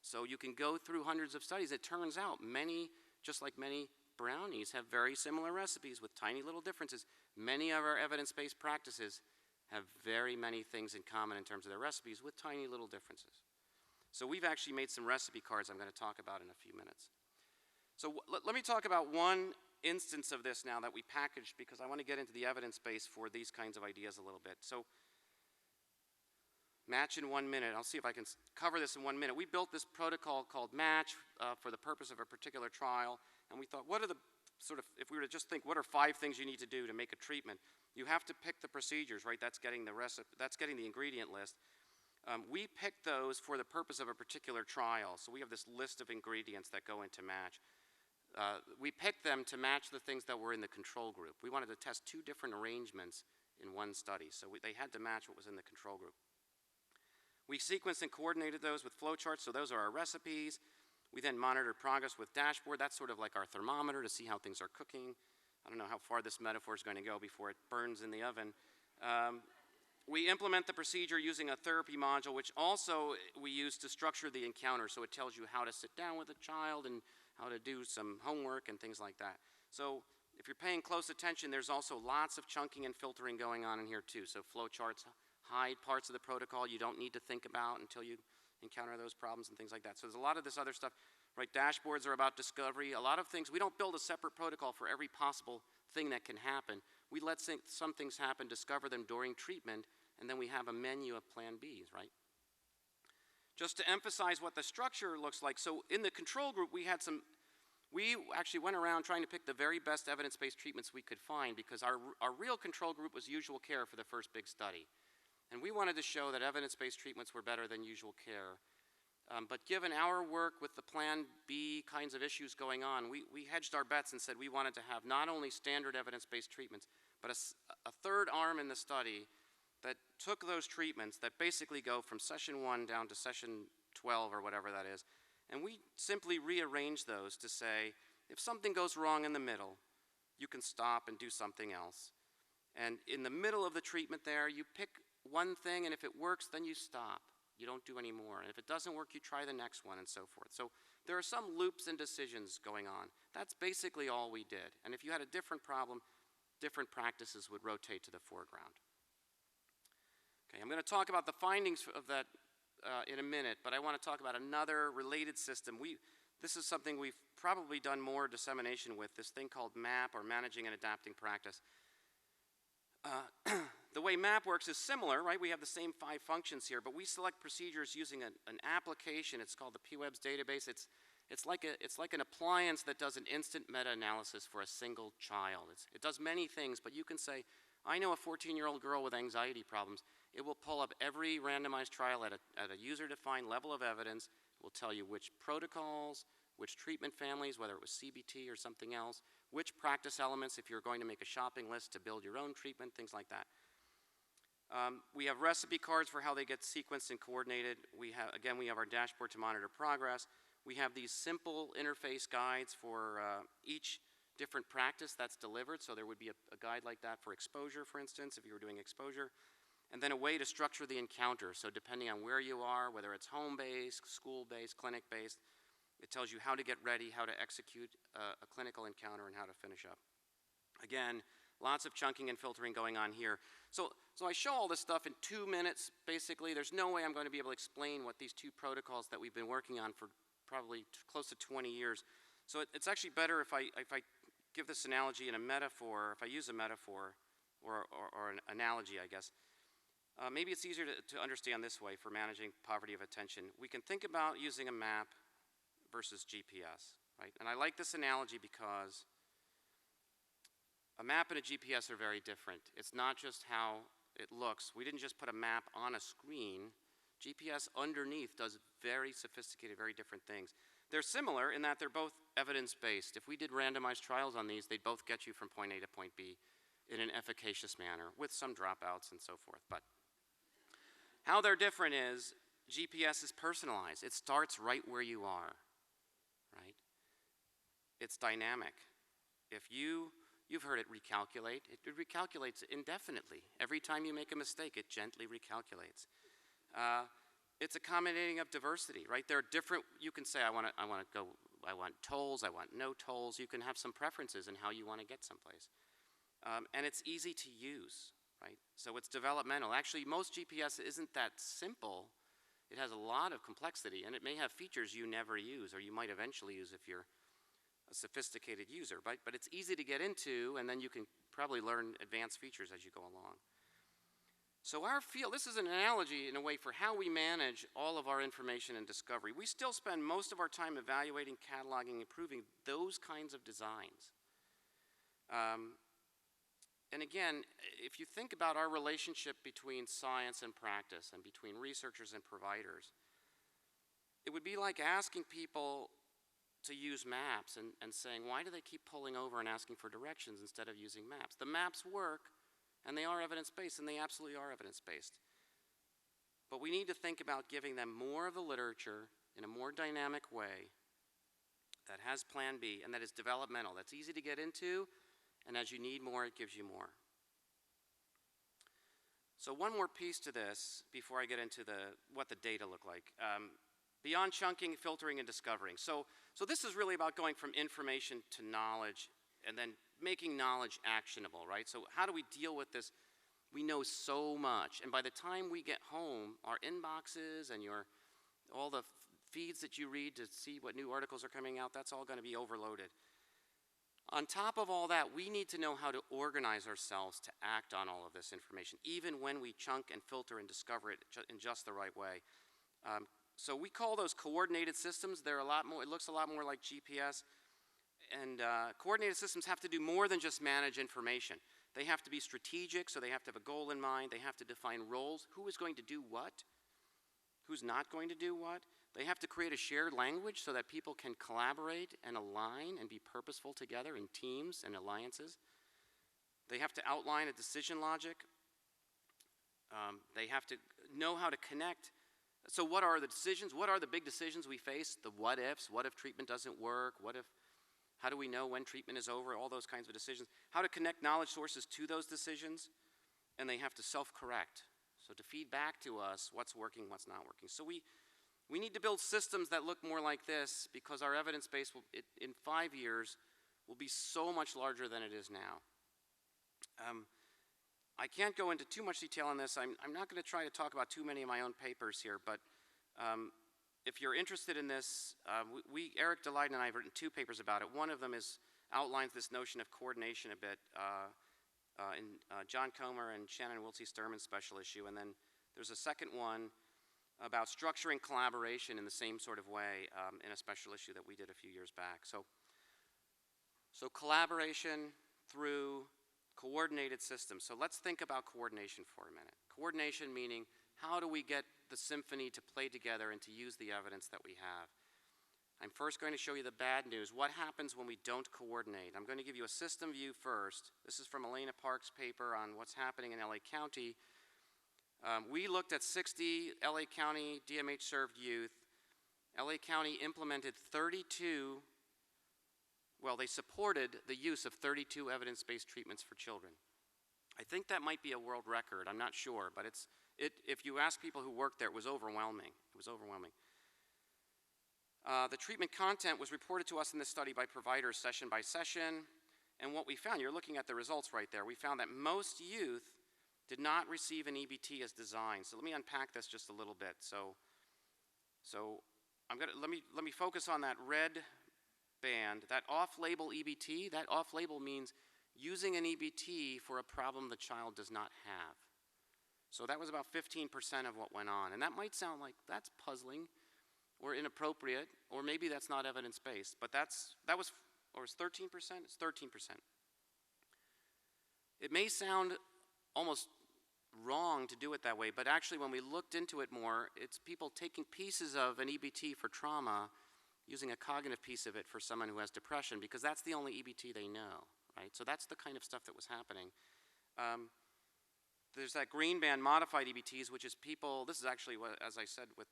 [SPEAKER 2] So you can go through hundreds of studies. It turns out many, just like many brownies, have very similar recipes with tiny little differences. Many of our evidence-based practices have very many things in common in terms of their recipes with tiny little differences. So we've actually made some recipe cards I'm going to talk about in a few minutes. So let me talk about one instance of this now that we packaged because I want to get into the evidence base for these kinds of ideas a little bit. So match in 1 minute. I'll see if I can cover this in 1 minute. We built this protocol called match for the purpose of a particular trial, and we thought, what are the sort of, if we were to just think, what are 5 things you need to do to make a treatment? You have to pick the procedures, right? That's getting the recipe, that's getting the ingredient list. We picked those for the purpose of a particular trial. So we have this list of ingredients that go into match. We picked them to match the things that were in the control group. We wanted to test 2 different arrangements in one study, so they had to match what was in the control group. We sequenced and coordinated those with flowcharts, so those are our recipes. We then monitored progress with dashboard. That's sort of like our thermometer to see how things are cooking. I don't know how far this metaphor is going to go before it burns in the oven. We implement the procedure using a therapy module, which also we use to structure the encounter, so it tells you how to sit down with a child and how to do some homework and things like that. So if you're paying close attention, there's also lots of chunking and filtering going on in here too. So flowcharts hide parts of the protocol you don't need to think about until you encounter those problems and things like that. So there's a lot of this other stuff, right? Dashboards are about discovery. A lot of things, we don't build a separate protocol for every possible thing that can happen. We let some things happen, discover them during treatment, and then we have a menu of plan Bs, right? Just to emphasize what the structure looks like, so in the control group we actually went around trying to pick the very best evidence-based treatments we could find because our real control group was usual care for the first big study. And we wanted to show that evidence-based treatments were better than usual care. But given our work with the Plan B kinds of issues going on, we hedged our bets and said we wanted to have not only standard evidence-based treatments, but a third arm in the study that took those treatments that basically go from session 1 down to session 12 or whatever that is, and we simply rearranged those to say, if something goes wrong in the middle, you can stop and do something else. And in the middle of the treatment there, you pick one thing, and if it works, then you stop. You don't do any more. And if it doesn't work, you try the next one, and so forth. So there are some loops and decisions going on. That's basically all we did. And if you had a different problem, different practices would rotate to the foreground. Okay, I'm going to talk about the findings of that in a minute, but I want to talk about another related system. This is something we've probably done more dissemination with, this thing called MAP, or Managing and Adapting Practice. The way MAP works is similar, right? We have the same 5 functions here, but we select procedures using an application. It's called the PWebs database. It's like an appliance that does an instant meta-analysis for a single child. It does many things, but you can say, I know a 14-year-old girl with anxiety problems. It will pull up every randomized trial at a user-defined level of evidence. It will tell you which protocols, which treatment families, whether it was CBT or something else, which practice elements if you're going to make a shopping list to build your own treatment, things like that. We have recipe cards for how they get sequenced and coordinated. We have our dashboard to monitor progress. We have these simple interface guides for each different practice that's delivered. So there would be a guide like that for exposure, for instance, if you were doing exposure. And then a way to structure the encounter. So depending on where you are, whether it's home-based, school-based, clinic-based, it tells you how to get ready, how to execute a clinical encounter, and how to finish up. Again, lots of chunking and filtering going on here. So I show all this stuff in 2 minutes, basically. There's no way I'm going to be able to explain what these two protocols that we've been working on for probably close to 20 years. So it's actually better if I give this analogy in a metaphor, if I use a metaphor or an analogy, I guess. Maybe it's easier to understand this way for managing poverty of attention. We can think about using a map versus GPS, right? And I like this analogy because a map and a GPS are very different. It's not just how it looks. We didn't just put a map on a screen. GPS underneath does very sophisticated, very different things. They're similar in that they're both evidence-based. If we did randomized trials on these, they'd both get you from point A to point B in an efficacious manner with some dropouts and so forth. But how they're different is GPS is personalized. It starts right where you are, right? It's dynamic. If you've heard it recalculate, it recalculates indefinitely. Every time you make a mistake, it gently recalculates. It's accommodating of diversity, right? There are different, you can say, I want tolls, I want no tolls. You can have some preferences in how you want to get someplace. And it's easy to use, right? So it's developmental. Actually, most GPS isn't that simple. It has a lot of complexity, and it may have features you never use, or you might eventually use if you're a sophisticated user, right? But it's easy to get into, and then you can probably learn advanced features as you go along. So our field, this is an analogy in a way for how we manage all of our information and discovery. We still spend most of our time evaluating, cataloging, improving those kinds of designs. And again, if you think about our relationship between science and practice and between researchers and providers, it would be like asking people to use maps and saying, why do they keep pulling over and asking for directions instead of using maps? The maps work, and they are evidence-based, and they absolutely are evidence-based. But we need to think about giving them more of the literature in a more dynamic way that has plan B and that is developmental, that's easy to get into, and as you need more, it gives you more. So one more piece to this before I get into what the data look like. Beyond chunking, filtering, and discovering. So this is really about going from information to knowledge and then making knowledge actionable, right? So how do we deal with this? We know so much, and by the time we get home, our inboxes and all the feeds that you read to see what new articles are coming out, that's all going to be overloaded. On top of all that, we need to know how to organize ourselves to act on all of this information, even when we chunk and filter and discover it in just the right way. So we call those coordinated systems. They're a lot more, it looks a lot more like GPS. And coordinated systems have to do more than just manage information. They have to be strategic, so they have to have a goal in mind. They have to define roles. Who is going to do what? Who's not going to do what? They have to create a shared language so that people can collaborate and align and be purposeful together in teams and alliances. They have to outline a decision logic. They have to know how to connect. So what are the decisions? What are the big decisions we face? The what ifs. What if treatment doesn't work? How do we know when treatment is over? All those kinds of decisions. How to connect knowledge sources to those decisions. And they have to self-correct. So to feed back to us what's working, what's not working. So we need to build systems that look more like this because our evidence base in 5 years will be so much larger than it is now. I can't go into too much detail on this. I'm not going to try to talk about too many of my own papers here, but if you're interested in this, Eric Delight and I have written 2 papers about it. One of them outlines this notion of coordination a bit in John Comer and Shannon Wiltsey-Sturman's special issue, and then there's a second one about structuring collaboration in the same sort of way in a special issue that we did a few years back. So collaboration through coordinated systems. So let's think about coordination for a minute. Coordination meaning how do we get the symphony to play together and to use the evidence that we have? I'm first going to show you the bad news. What happens when we don't coordinate? I'm going to give you a system view first. This is from Elena Park's paper on what's happening in LA County. We looked at 60 LA County DMH-served youth. LA County implemented 32, well, they supported the use of 32 evidence-based treatments for children. I think that might be a world record, I'm not sure, but if you ask people who worked there, it was overwhelming. It was overwhelming. The treatment content was reported to us in this study by providers session by session, and what we found, you're looking at the results right there, we found that most youth did not receive an EBT as designed. So let me unpack this just a little bit. So let me focus on that red band, that off-label EBT. That off-label means using an EBT for a problem the child does not have. So that was about 15% of what went on. And that might sound like that's puzzling or inappropriate, or maybe that's not evidence-based, but it's 13%? It's 13%. It may sound almost wrong to do it that way, but actually when we looked into it more, it's people taking pieces of an EBT for trauma, using a cognitive piece of it for someone who has depression, because that's the only EBT they know, right? So that's the kind of stuff that was happening. There's that green band modified EBTs, which is people, this is actually what, as I said with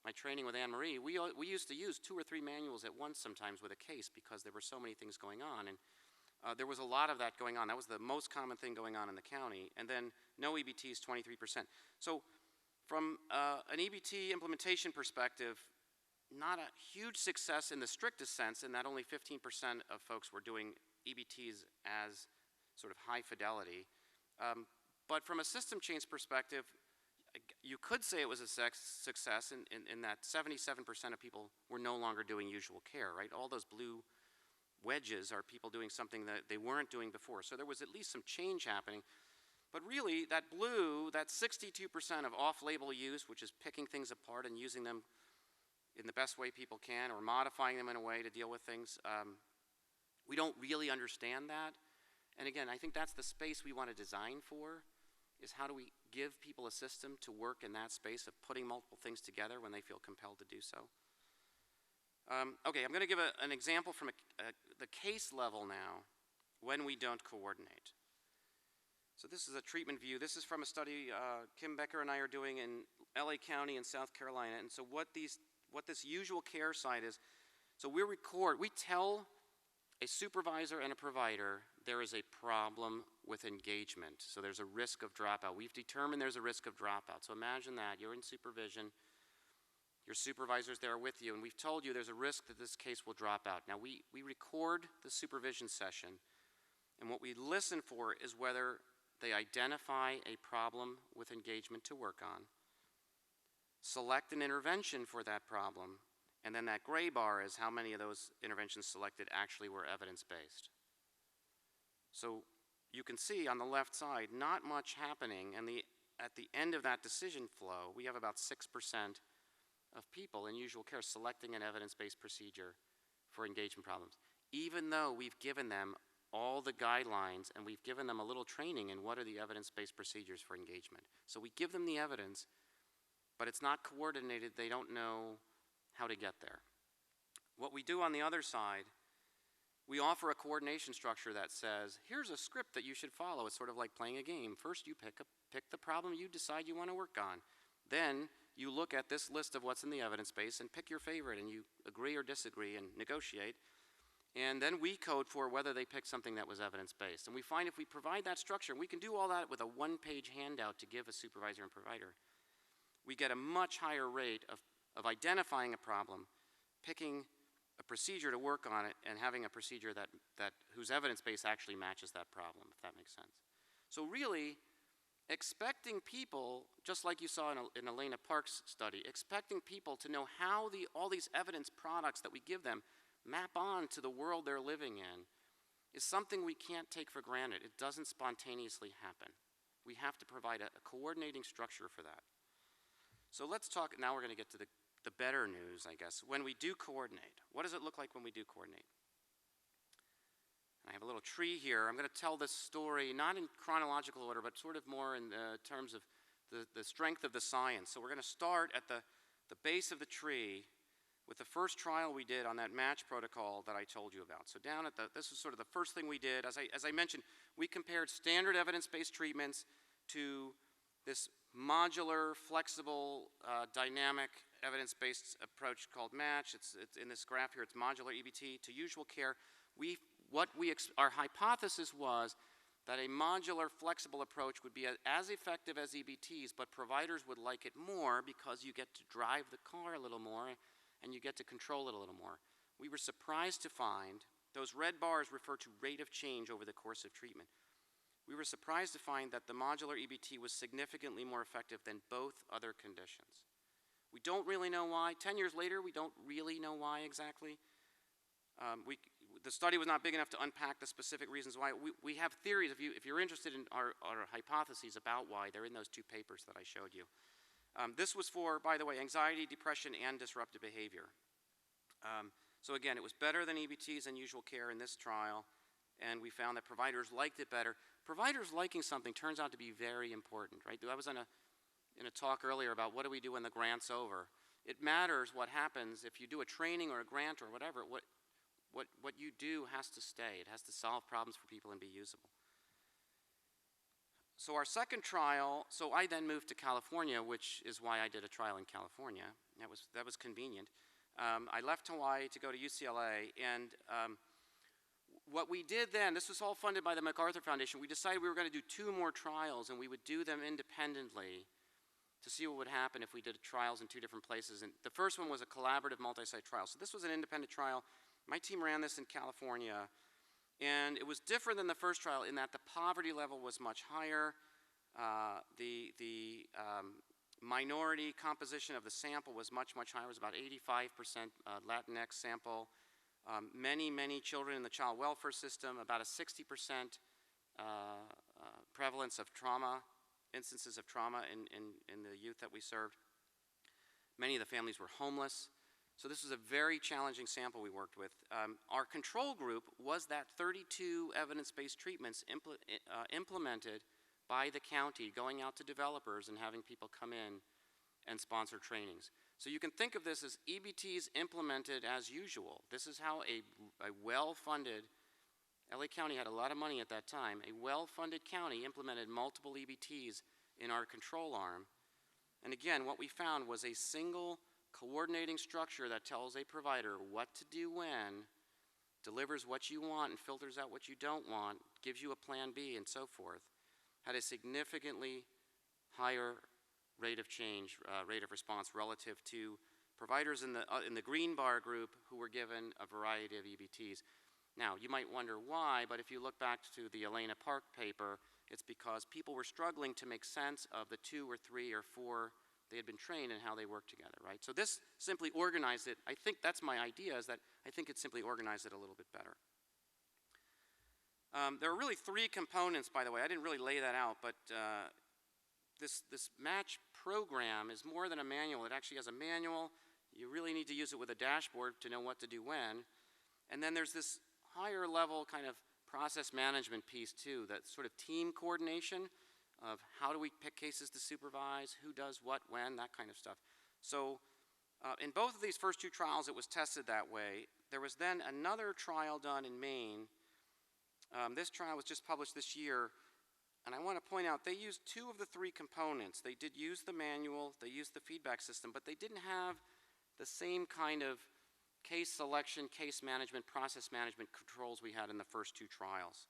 [SPEAKER 2] my training with Anne-Marie, we used to use 2 or 3 manuals at once sometimes with a case because there were so many things going on. And there was a lot of that going on. That was the most common thing going on in the county. And then no EBTs, 23%. So from an EBT implementation perspective, not a huge success in the strictest sense in that only 15% of folks were doing EBTs as sort of high fidelity. But from a system change perspective, you could say it was a success in that 77% of people were no longer doing usual care, right? All those blue wedges are people doing something that they weren't doing before. So there was at least some change happening. But really, that blue, that 62% of off-label use, which is picking things apart and using them in the best way people can or modifying them in a way to deal with things, we don't really understand that. And again, I think that's the space we want to design for, is how do we give people a system to work in that space of putting multiple things together when they feel compelled to do so. Okay, I'm going to give an example from the case level now when we don't coordinate. So this is a treatment view. This is from a study Kim Becker and I are doing in LA County in South Carolina. And so what this usual care side is, so we tell a supervisor and a provider there is a problem with engagement. So there's a risk of dropout. We've determined there's a risk of dropout. So imagine that, you're in supervision, your supervisor's there with you, and we've told you there's a risk that this case will drop out. Now we record the supervision session, and what we listen for is whether they identify a problem with engagement to work on, select an intervention for that problem, and then that gray bar is how many of those interventions selected actually were evidence-based. So you can see on the left side, not much happening, and at the end of that decision flow, we have about 6% of people in usual care selecting an evidence-based procedure for engagement problems, even though we've given them all the guidelines and we've given them a little training in what are the evidence-based procedures for engagement. So we give them the evidence, but it's not coordinated. They don't know how to get there. What we do on the other side, we offer a coordination structure that says, here's a script that you should follow. It's sort of like playing a game. First, you pick the problem you decide you want to work on. Then you look at this list of what's in the evidence base and pick your favorite, and you agree or disagree and negotiate. And then we code for whether they pick something that was evidence-based. And we find if we provide that structure, and we can do all that with a one-page handout to give a supervisor and provider, we get a much higher rate of identifying a problem, picking a procedure to work on it, and having a procedure whose evidence base actually matches that problem, if that makes sense. So really, expecting people, just like you saw in Elena Park's study, expecting people to know how all these evidence products that we give them map on to the world they're living in is something we can't take for granted. It doesn't spontaneously happen. We have to provide a coordinating structure for that. So let's talk, now we're going to get to the better news, I guess. When we do coordinate, what does it look like when we do coordinate? I have a little tree here. I'm going to tell this story, not in chronological order, but sort of more in terms of the strength of the science. So we're going to start at the base of the tree with the first trial we did on that match protocol that I told you about. So down at this was sort of the first thing we did. As I mentioned, we compared standard evidence-based treatments to this modular, flexible, dynamic, evidence-based approach called MATCH. It's in this graph here, it's modular EBT to usual care. Our hypothesis was that a modular, flexible approach would be as effective as EBTs, but providers would like it more because you get to drive the car a little more and you get to control it a little more. We were surprised to find, those red bars refer to rate of change over the course of treatment. We were surprised to find that the modular EBT was significantly more effective than both other conditions. We don't really know why. 10 years later, we don't really know why exactly. The study was not big enough to unpack the specific reasons why. We have theories, if you're interested in our hypotheses about why, they're in those two papers that I showed you. This was for, by the way, anxiety, depression, and disruptive behavior. So again, it was better than EBTs and usual care in this trial, and we found that providers liked it better. Providers liking something turns out to be very important, right? I was in a talk earlier about what do we do when the grant's over. It matters what happens if you do a training or a grant or whatever. What you do has to stay. It has to solve problems for people and be usable. So our second trial, so I then moved to California, which is why I did a trial in California. That was convenient. I left Hawaii to go to UCLA, and what we did then, this was all funded by the MacArthur Foundation, we decided we were going to do 2 more trials, and we would do them independently to see what would happen if we did trials in 2 different places. And the first one was a collaborative multi-site trial. So this was an independent trial. My team ran this in California, and it was different than the first trial in that the poverty level was much higher. The minority composition of the sample was much, much higher. It was about 85% Latinx sample. Many children in the child welfare system, about a 60% prevalence of trauma, instances of trauma in the youth that we served. Many of the families were homeless. So this was a very challenging sample we worked with. Our control group was that 32 evidence-based treatments implemented by the county, going out to developers and having people come in and sponsor trainings. So you can think of this as EBTs implemented as usual. This is how a well-funded, LA County had a lot of money at that time, a well-funded county implemented multiple EBTs in our control arm. And again, what we found was a single coordinating structure that tells a provider what to do when, delivers what you want and filters out what you don't want, gives you a plan B and so forth, had a significantly higher rate of change, rate of response relative to providers in the green bar group who were given a variety of EBTs. Now, you might wonder why, but if you look back to the Elena Park paper, it's because people were struggling to make sense of the 2 or 3 or 4 they had been trained and how they worked together, right? So this simply organized it. I think that's my idea, is that I think it simply organized it a little bit better. There are really 3 components, by the way. I didn't really lay that out, but this MATCH program is more than a manual. It actually has a manual. You really need to use it with a dashboard to know what to do when. And then there's this higher level kind of process management piece too, that sort of team coordination of how do we pick cases to supervise, who does what, when, that kind of stuff. So in both of these first 2 trials, it was tested that way. There was then another trial done in Maine. This trial was just published this year, and I want to point out they used 2 of the 3 components. They did use the manual, they used the feedback system, but they didn't have the same kind of case selection, case management, process management controls we had in the first 2 trials.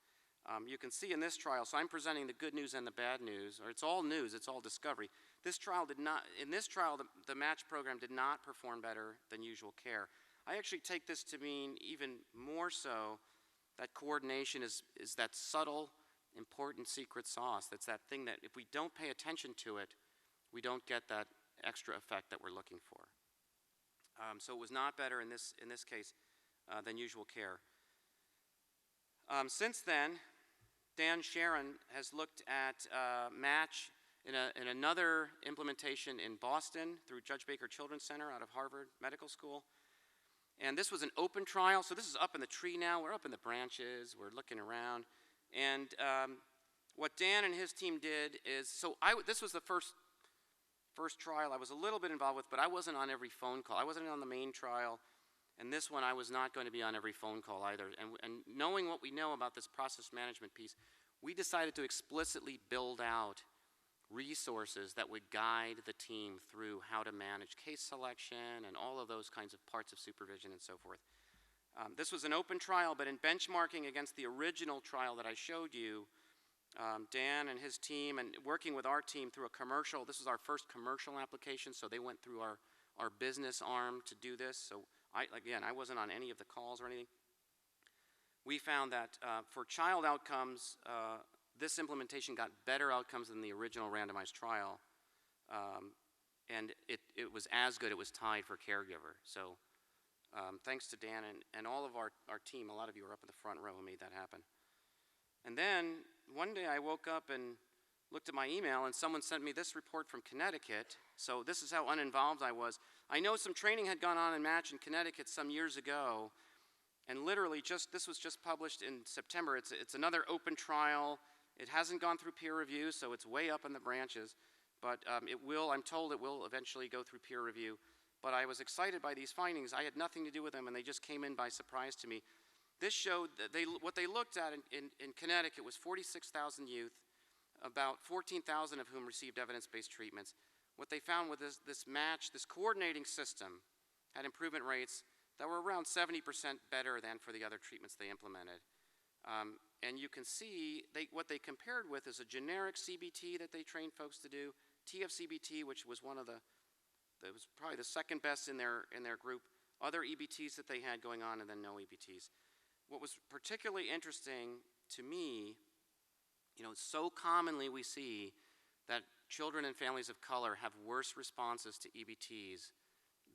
[SPEAKER 2] You can see in this trial, so I'm presenting the good news and the bad news, or it's all news, it's all discovery. This trial did not, in this trial, the MATCH program did not perform better than usual care. I actually take this to mean even more so that coordination is that subtle, important secret sauce. That's that thing that if we don't pay attention to it, we don't get that extra effect that we're looking for. So it was not better in this case than usual care. Since then, Dan Sharon has looked at MATCH in another implementation in Boston through Judge Baker Children's Center out of Harvard Medical School. And this was an open trial, so this is up in the tree now. We're up in the branches, we're looking around. And what Dan and his team did is, this was the first trial I was a little bit involved with, but I wasn't on every phone call. I wasn't on the main trial, and this one I was not going to be on every phone call either. And knowing what we know about this process management piece, we decided to explicitly build out resources that would guide the team through how to manage case selection and all of those kinds of parts of supervision and so forth. This was an open trial, but in benchmarking against the original trial that I showed you, Dan and his team, and working with our team through a commercial, this was our first commercial application, so they went through our business arm to do this. So again, I wasn't on any of the calls or anything. We found that for child outcomes, this implementation got better outcomes than the original randomized trial. And it was as good, it was tied for caregiver. So thanks to Dan and all of our team, a lot of you are up in the front row who made that happen. And then one day I woke up and looked at my email and someone sent me this report from Connecticut. So this is how uninvolved I was. I know some training had gone on in MATCH in Connecticut some years ago, and literally this was just published in September. It's another open trial. It hasn't gone through peer review, so it's way up in the branches, but I'm told it will eventually go through peer review. But I was excited by these findings. I had nothing to do with them, and they just came in by surprise to me. This showed that what they looked at in Connecticut was 46,000 youth, about 14,000 of whom received evidence-based treatments. What they found with this MATCH, this coordinating system, had improvement rates that were around 70% better than for the other treatments they implemented. And you can see what they compared with is a generic CBT that they trained folks to do, TFCBT, which was that was probably the second best in their group, other EBTs that they had going on, and then no EBTs. What was particularly interesting to me, so commonly we see that children and families of color have worse responses to EBTs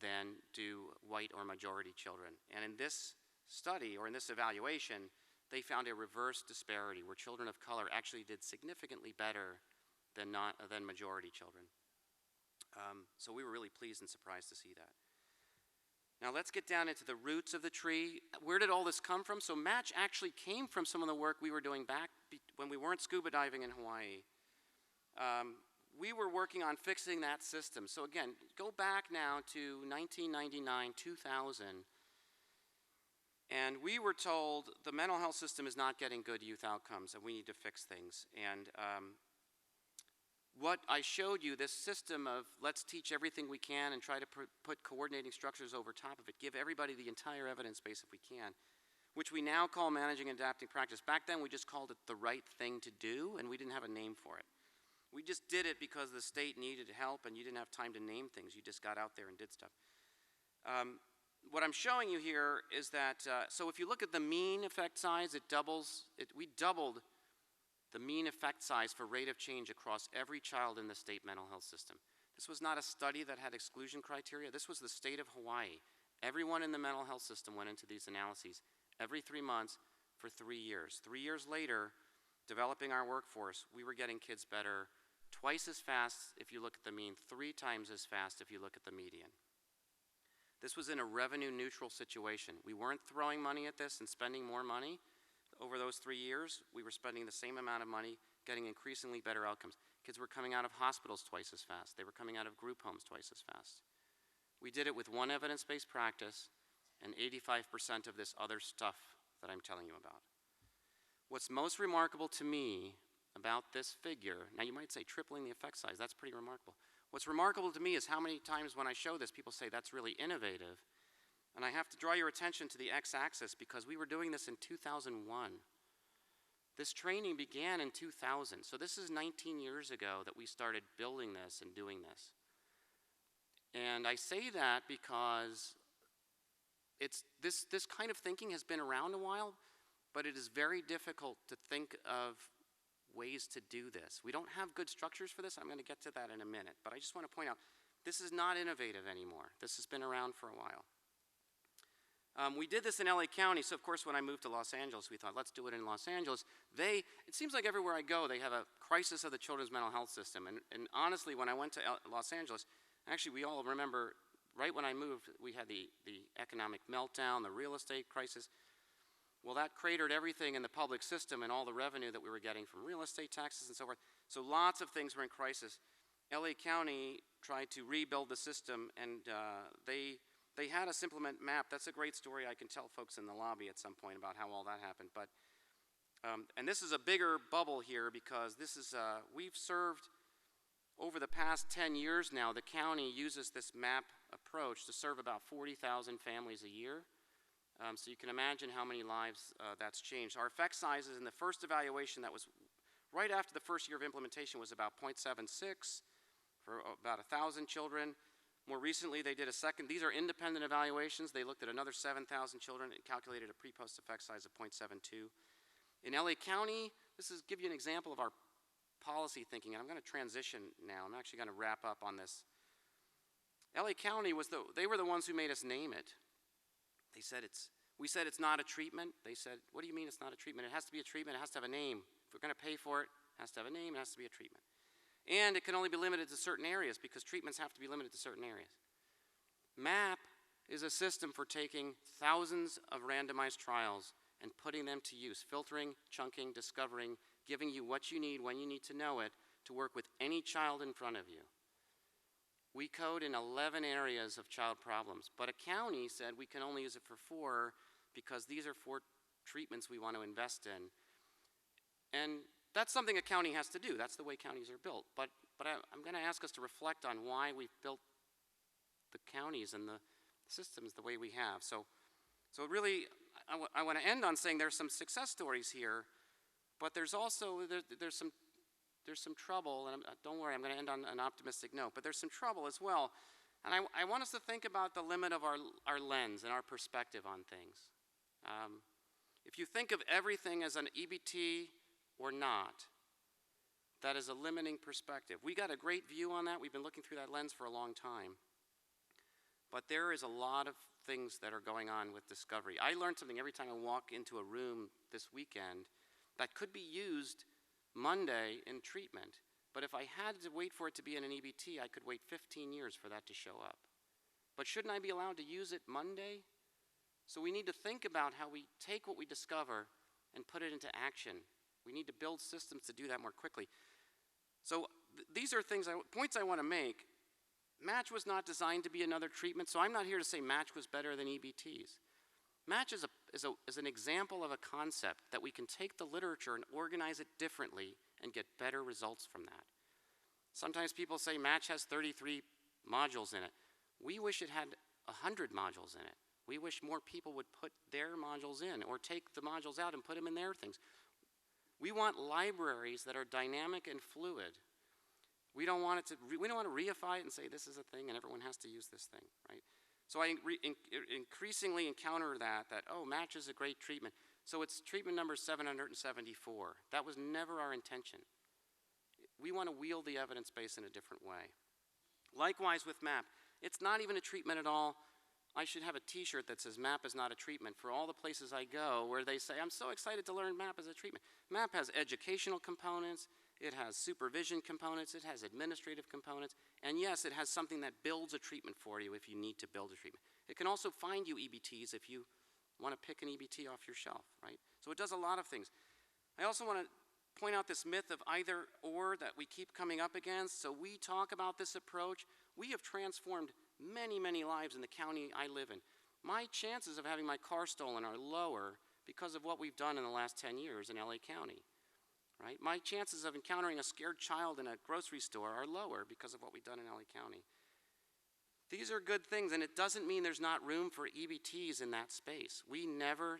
[SPEAKER 2] than do white or majority children. And in this study, or in this evaluation, they found a reverse disparity where children of color actually did significantly better than majority children. So we were really pleased and surprised to see that. Now let's get down into the roots of the tree. Where did all this come from? So MATCH actually came from some of the work we were doing back when we weren't scuba diving in Hawaii. We were working on fixing that system. So again, go back now to 1999, 2000, and we were told the mental health system is not getting good youth outcomes and we need to fix things. And what I showed you, this system of let's teach everything we can and try to put coordinating structures over top of it, give everybody the entire evidence base if we can, which we now call managing and adapting practice. Back then we just called it the right thing to do, and we didn't have a name for it. We just did it because the state needed help and you didn't have time to name things. You just got out there and did stuff. What I'm showing you here is that, so if you look at the mean effect size, we doubled the mean effect size for rate of change across every child in the state mental health system. This was not a study that had exclusion criteria. This was the state of Hawaii. Everyone in the mental health system went into these analyses every 3 months for 3 years. 3 years later, developing our workforce, we were getting kids better twice as fast if you look at the mean, 3 times as fast if you look at the median. This was in a revenue neutral situation. We weren't throwing money at this and spending more money. Over those 3 years, we were spending the same amount of money, getting increasingly better outcomes. Kids were coming out of hospitals twice as fast. They were coming out of group homes twice as fast. We did it with one evidence-based practice and 85% of this other stuff that I'm telling you about. What's most remarkable to me about this figure, now you might say tripling the effect size, that's pretty remarkable. What's remarkable to me is how many times when I show this, people say that's really innovative. And I have to draw your attention to the x-axis because we were doing this in 2001. This training began in 2000, so this is 19 years ago that we started building this and doing this. And I say that because this kind of thinking has been around a while, but it is very difficult to think of ways to do this. We don't have good structures for this. I'm going to get to that in a minute, but I just want to point out, this is not innovative anymore. This has been around for a while. We did this in LA County, so of course when I moved to Los Angeles, we thought, let's do it in Los Angeles. It seems like everywhere I go, they have a crisis of the children's mental health system. And honestly, when I went to Los Angeles, actually we all remember, right when I moved, we had the economic meltdown, the real estate crisis. Well, that cratered everything in the public system and all the revenue that we were getting from real estate taxes and so forth. So lots of things were in crisis. LA County tried to rebuild the system, and they had us implement MAP. That's a great story. I can tell folks in the lobby at some point about how all that happened. But and this is a bigger bubble here because this is we've served over the past 10 years now, the county uses this MAP approach to serve about 40,000 families a year. So you can imagine how many lives that's changed. Our effect sizes in the first evaluation, that was right after the first year of implementation, was about 0.76 for about 1,000 children. More recently, they did a second. These are independent evaluations. They looked at another 7,000 children and calculated a pre-post effect size of 0.72. In LA County, this is give you an example of our policy thinking, and I'm going to transition now. I'm actually going to wrap up on this. LA County they were the ones who made us name it. We said it's not a treatment. They said, what do you mean it's not a treatment? It has to be a treatment. It has to have a name. If we're going to pay for it, it has to have a name. It has to be a treatment. And it can only be limited to certain areas because treatments have to be limited to certain areas. MAP is a system for taking thousands of randomized trials and putting them to use, filtering, chunking, discovering, giving you what you need when you need to know it to work with any child in front of you. We code in 11 areas of child problems, but a county said we can only use it for 4 because these are 4 treatments we want to invest in. And that's something a county has to do. That's the way counties are built. But I'm going to ask us to reflect on why we've built the counties and the systems the way we have. So really, I want to end on saying there's some success stories here, but there's also there's some trouble, and don't worry, I'm going to end on an optimistic note, but there's some trouble as well. And I want us to think about the limit of our lens and our perspective on things. If you think of everything as an EBT or not, that is a limiting perspective. We got a great view on that. We've been looking through that lens for a long time. But there is a lot of things that are going on with discovery. I learned something every time I walk into a room this weekend that could be used Monday in treatment, but if I had to wait for it to be in an EBT, I could wait 15 years for that to show up. But shouldn't I be allowed to use it Monday? So we need to think about how we take what we discover and put it into action. We need to build systems to do that more quickly. So these are points I want to make. MATCH was not designed to be another treatment, so I'm not here to say MATCH was better than EBTs. MATCH is an example of a concept that we can take the literature and organize it differently and get better results from that. Sometimes people say MATCH has 33 modules in it. We wish it had 100 modules in it. We wish more people would put their modules in or take the modules out and put them in their things. We want libraries that are dynamic and fluid. We don't want to reify it and say this is a thing and everyone has to use this thing, right? So I increasingly encounter that MATCH is a great treatment. So it's treatment number 774. That was never our intention. We want to wield the evidence base in a different way. Likewise with MAP, it's not even a treatment at all. I should have a t-shirt that says MAP is not a treatment for all the places I go where they say, I'm so excited to learn MAP as a treatment. MAP has educational components. It has supervision components, it has administrative components, and yes, it has something that builds a treatment for you if you need to build a treatment. It can also find you EBTs if you want to pick an EBT off your shelf, right? So it does a lot of things. I also want to point out this myth of either or that we keep coming up against. So we talk about this approach. We have transformed many, many lives in the county I live in. My chances of having my car stolen are lower because of what we've done in the last 10 years in LA County. Right? My chances of encountering a scared child in a grocery store are lower because of what we've done in LA County. These are good things, and it doesn't mean there's not room for EBTs in that space.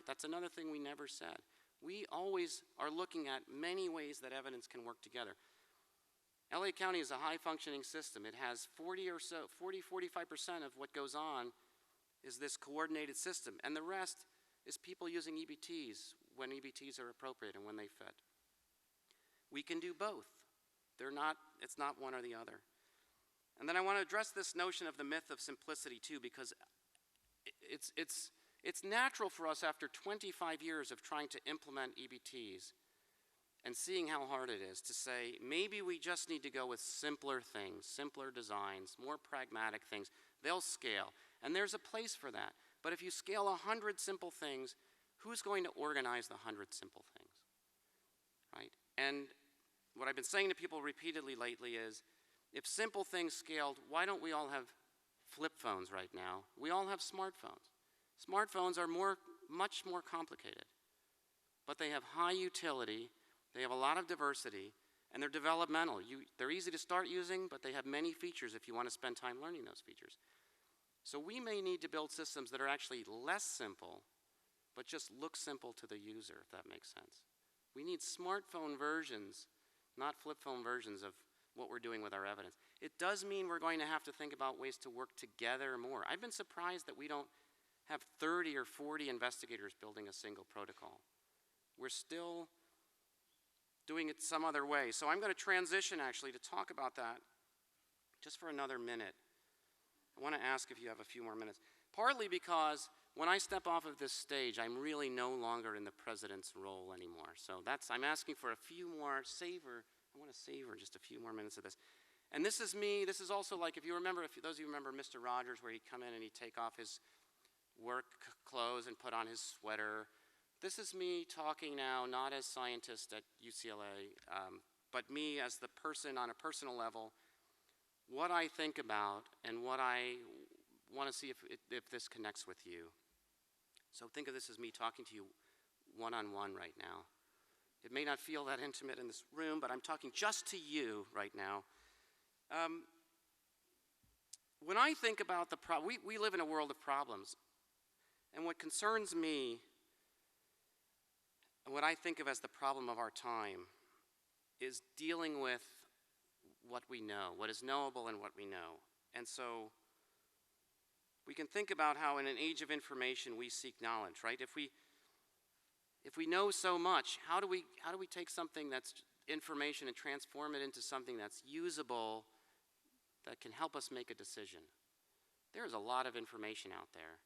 [SPEAKER 2] That's another thing we never said. We always are looking at many ways that evidence can work together. LA County is a high-functioning system. It has 45% of what goes on is this coordinated system, and the rest is people using EBTs when EBTs are appropriate and when they fit. We can do both. It's not one or the other. And then I want to address this notion of the myth of simplicity too, because it's natural for us after 25 years of trying to implement EBTs and seeing how hard it is to say, maybe we just need to go with simpler things, simpler designs, more pragmatic things. They'll scale, and there's a place for that. But if you scale 100 simple things, who's going to organize the 100 simple things, right? And what I've been saying to people repeatedly lately is, if simple things scaled, why don't we all have flip phones right now? We all have smartphones. Smartphones are much more complicated, but they have high utility, they have a lot of diversity, And they're developmental. They're easy to start using, but they have many features if you want to spend time learning those features. So we may need to build systems that are actually less simple, but just look simple to the user, if that makes sense. We need smartphone versions, not flip phone versions of what we're doing with our evidence. It does mean we're going to have to think about ways to work together more. I've been surprised that we don't have 30 or 40 investigators building a single protocol. We're still doing it some other way. So I'm going to transition actually to talk about that just for another minute. I want to ask if you have a few more minutes. Partly because when I step off of this stage, I'm really no longer in the president's role anymore. So I'm asking for a few more I want to savor just a few more minutes of this. And this is me. This is also like, if those of you remember Mr. Rogers, where he'd come in and he'd take off his work clothes and put on his sweater. This is me talking now, not as scientist at UCLA, but me as the person on a personal level, what I think about and what I want to see if this connects with you. So think of this as me talking to you one-on-one right now. It may not feel that intimate in this room, but I'm talking just to you right now. When I think about we live in a world of problems. And what concerns me, and what I think of as the problem of our time, is dealing with what we know, what is knowable and what we know. And so we can think about how in an age of information we seek knowledge, right? If we know so much, how do we take something that's information and transform it into something that's usable, that can help us make a decision? There's a lot of information out there.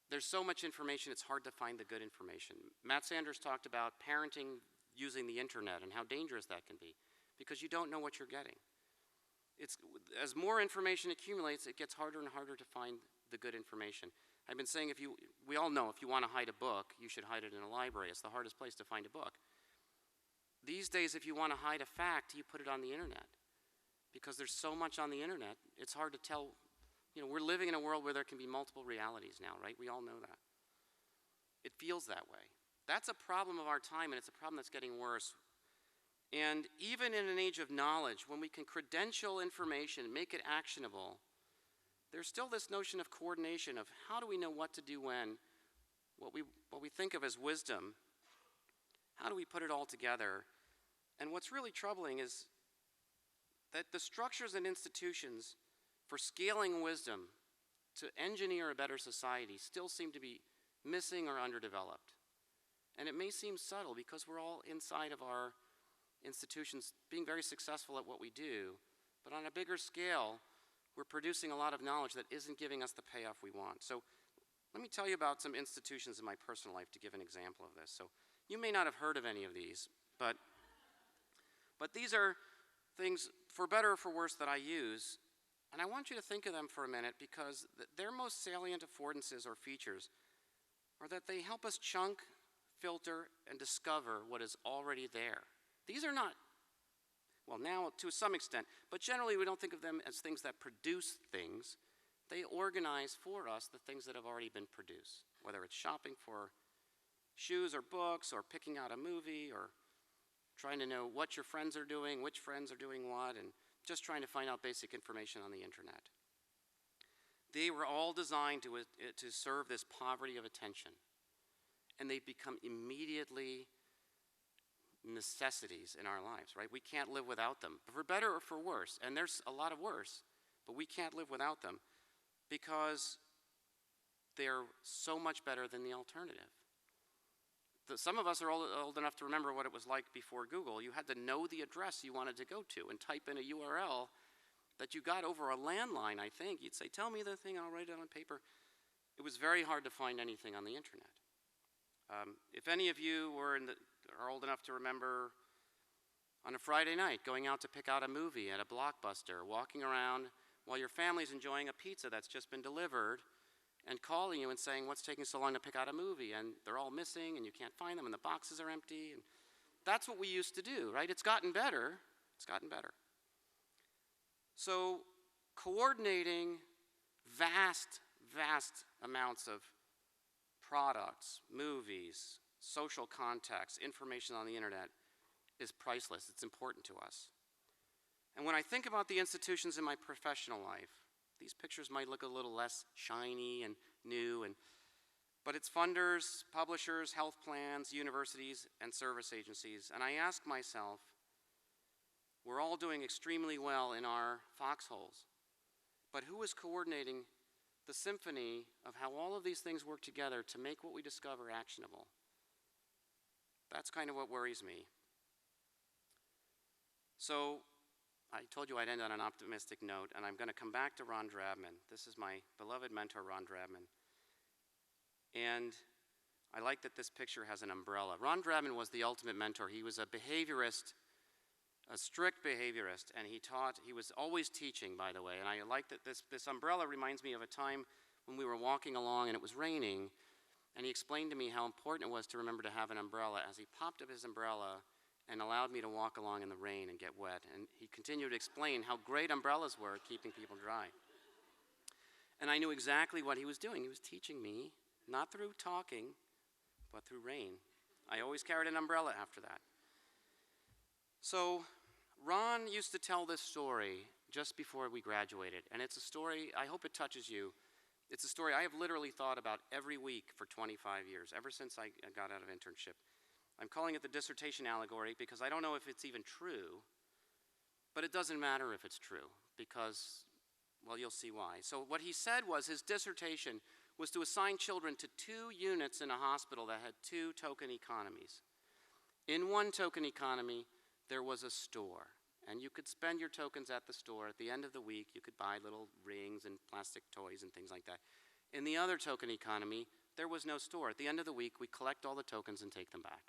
[SPEAKER 2] There's so much information, it's hard to find the good information. Matt Sanders talked about parenting using the internet and how dangerous that can be, because you don't know what you're getting. As more information accumulates, it gets harder and harder to find the good information. I've been saying, we all know if you want to hide a book, you should hide it in a library. It's the hardest place to find a book. These days, if you want to hide a fact, you put it on the internet. Because there's so much on the internet, it's hard to tell. We're living in a world where there can be multiple realities now, right? We all know that. It feels that way. That's a problem of our time, and it's a problem that's getting worse. And even in an age of knowledge, when we can credential information, make it actionable, there's still this notion of coordination of how do we know what to do when, what we think of as wisdom, how do we put it all together? And what's really troubling is that the structures and institutions for scaling wisdom to engineer a better society still seem to be missing or underdeveloped. And it may seem subtle because we're all inside of our institutions being very successful at what we do, but on a bigger scale, we're producing a lot of knowledge that isn't giving us the payoff we want. So let me tell you about some institutions in my personal life to give an example of this. So you may not have heard of any of these, but these are things, for better or for worse, that I use. And I want you to think of them for a minute because their most salient affordances or features are that they help us chunk, filter, and discover what is already there. These are not, well, now to some extent, but generally we don't think of them as things that produce things. They organize for us the things that have already been produced, whether it's shopping for shoes or books or picking out a movie or trying to know what your friends are doing, which friends are doing what, and just trying to find out basic information on the internet. They were all designed to serve this poverty of attention, and they've become immediately necessities in our lives, right? We can't live without them, for better or for worse, and there's a lot of worse, but we can't live without them because they're so much better than the alternative. Some of us are old enough to remember what it was like before Google. You had to know the address you wanted to go to and type in a URL that you got over a landline, I think. You'd say, tell me the thing, I'll write it on paper. It was very hard to find anything on the internet. If any of you are old enough to remember on a Friday night going out to pick out a movie at a Blockbuster, walking around while your family's enjoying a pizza that's just been delivered, and calling you and saying, what's taking so long to pick out a movie? And they're all missing, and you can't find them, and the boxes are empty. And that's what we used to do, right? It's gotten better. It's gotten better. So coordinating vast amounts of products, movies, social contacts, information on the internet is priceless. It's important to us. And when I think about the institutions in my professional life, these pictures might look a little less shiny and new, but it's funders, publishers, health plans, universities, and service agencies. And I ask myself, we're all doing extremely well in our foxholes, but who is coordinating the symphony of how all of these things work together to make what we discover actionable? That's kind of what worries me. So I told you I'd end on an optimistic note, and I'm going to come back to Ron Drabman. This is my beloved mentor, Ron Drabman. And I like that this picture has an umbrella. Ron Drabman was the ultimate mentor. He was a behaviorist, a strict behaviorist, and he was always teaching, by the way. And I like that this umbrella reminds me of a time when we were walking along and it was raining, and he explained to me how important it was to remember to have an umbrella as he popped up his umbrella and allowed me to walk along in the rain and get wet. And he continued to explain how great umbrellas were at keeping people dry. And I knew exactly what he was doing. He was teaching me, not through talking, but through rain. I always carried an umbrella after that. So Ron used to tell this story just before we graduated, and it's a story, I hope it touches you. It's a story I have literally thought about every week for 25 years, ever since I got out of internship. I'm calling it the dissertation allegory because I don't know if it's even true, but it doesn't matter if it's true because, well, you'll see why. So what he said was his dissertation was to assign children to 2 units in a hospital that had 2 token economies. In one token economy, there was a store, and you could spend your tokens at the store. At the end of the week, you could buy little rings and plastic toys and things like that. In the other token economy, there was no store. At the end of the week, we collect all the tokens and take them back.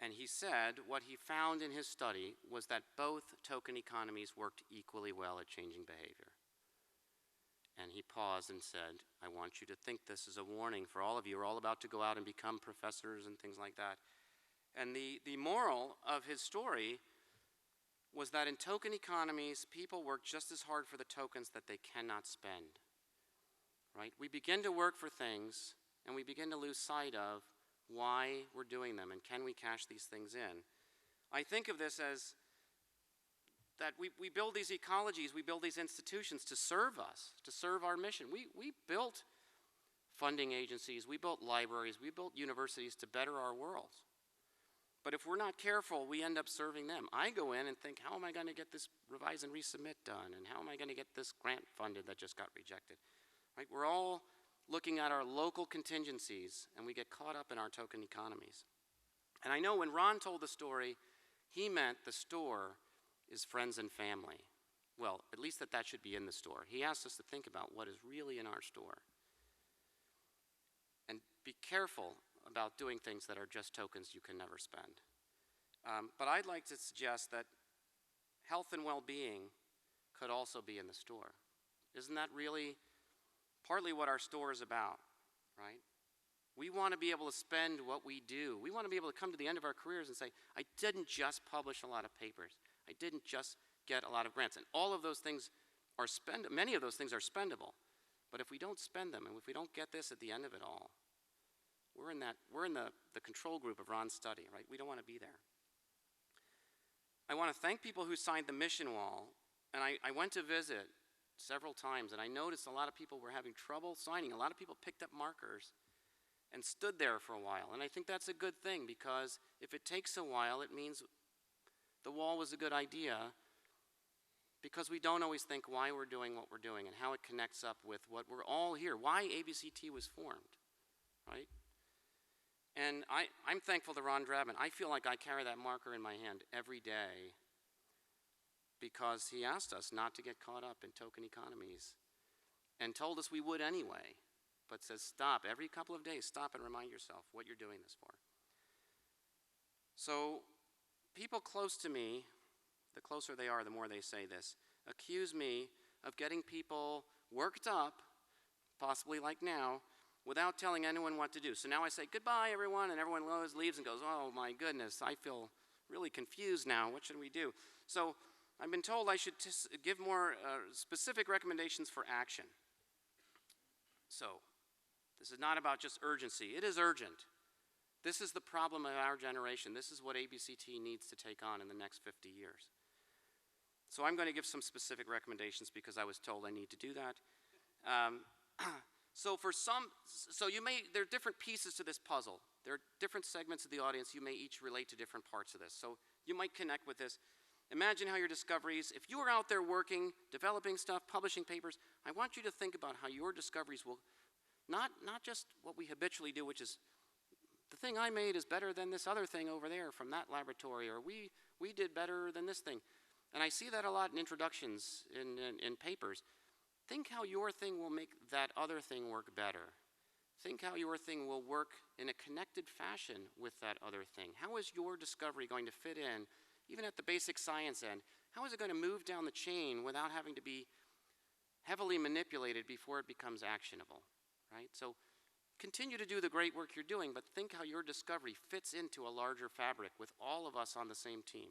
[SPEAKER 2] And he said what he found in his study was that both token economies worked equally well at changing behavior. And he paused and said, I want you to think this is a warning for all of you. We're all about to go out and become professors and things like that. And the moral of his story was that in token economies, people work just as hard for the tokens that they cannot spend. Right? We begin to work for things, and we begin to lose sight of why we're doing them, and can we cash these things in? I think of this as that we build these ecologies, we build these institutions to serve us, to serve our mission. We built funding agencies, we built libraries, we built universities to better our world. But if we're not careful, we end up serving them. I go in and think, how am I going to get this revise and resubmit done? And how am I going to get this grant funded that just got rejected? Right? We're all looking at our local contingencies, and we get caught up in our token economies. And I know when Ron told the story, he meant the store is friends and family. Well, at least that should be in the store. He asked us to think about what is really in our store. And be careful about doing things that are just tokens you can never spend. But I'd like to suggest that health and well-being could also be in the store. Isn't that really partly what our store is about, right? We want to be able to spend what we do. We want to be able to come to the end of our careers and say, I didn't just publish a lot of papers. I didn't just get a lot of grants. And all of those things are many of those things are spendable. But if we don't spend them, and if we don't get this at the end of it all, we're in the control group of Ron's study, right? We don't want to be there. I want to thank people who signed the mission wall. And I went to visit several times, and I noticed a lot of people were having trouble signing. A lot of people picked up markers and stood there for a while. And I think that's a good thing, because if it takes a while, it means the wall was a good idea, because we don't always think why we're doing what we're doing and how it connects up with what we're all here, why ABCT was formed, right? And I'm thankful to Ron Drabman. I feel like I carry that marker in my hand every day because he asked us not to get caught up in token economies and told us we would anyway, but says stop. Every couple of days, stop and remind yourself what you're doing this for. So people close to me, the closer they are, the more they say this, accuse me of getting people worked up, possibly like now, without telling anyone what to do. So now I say, goodbye, everyone, and everyone leaves and goes, oh, my goodness, I feel really confused now. What should we do? So I've been told I should give more specific recommendations for action. So this is not about just urgency. It is urgent. This is the problem of our generation. This is what ABCT needs to take on in the next 50 years. So I'm going to give some specific recommendations because I was told I need to do that. There are different pieces to this puzzle. There are different segments of the audience. You may each relate to different parts of this. So you might connect with this. Imagine how your discoveries, if you are out there working, developing stuff, publishing papers, I want you to think about how your discoveries will, not just what we habitually do, which is the thing I made is better than this other thing over there from that laboratory, or we did better than this thing. And I see that a lot in introductions, in papers. Think how your thing will make that other thing work better. Think how your thing will work in a connected fashion with that other thing. How is your discovery going to fit in, even at the basic science end? How is it going to move down the chain without having to be heavily manipulated before it becomes actionable, right? So continue to do the great work you're doing, but think how your discovery fits into a larger fabric with all of us on the same team.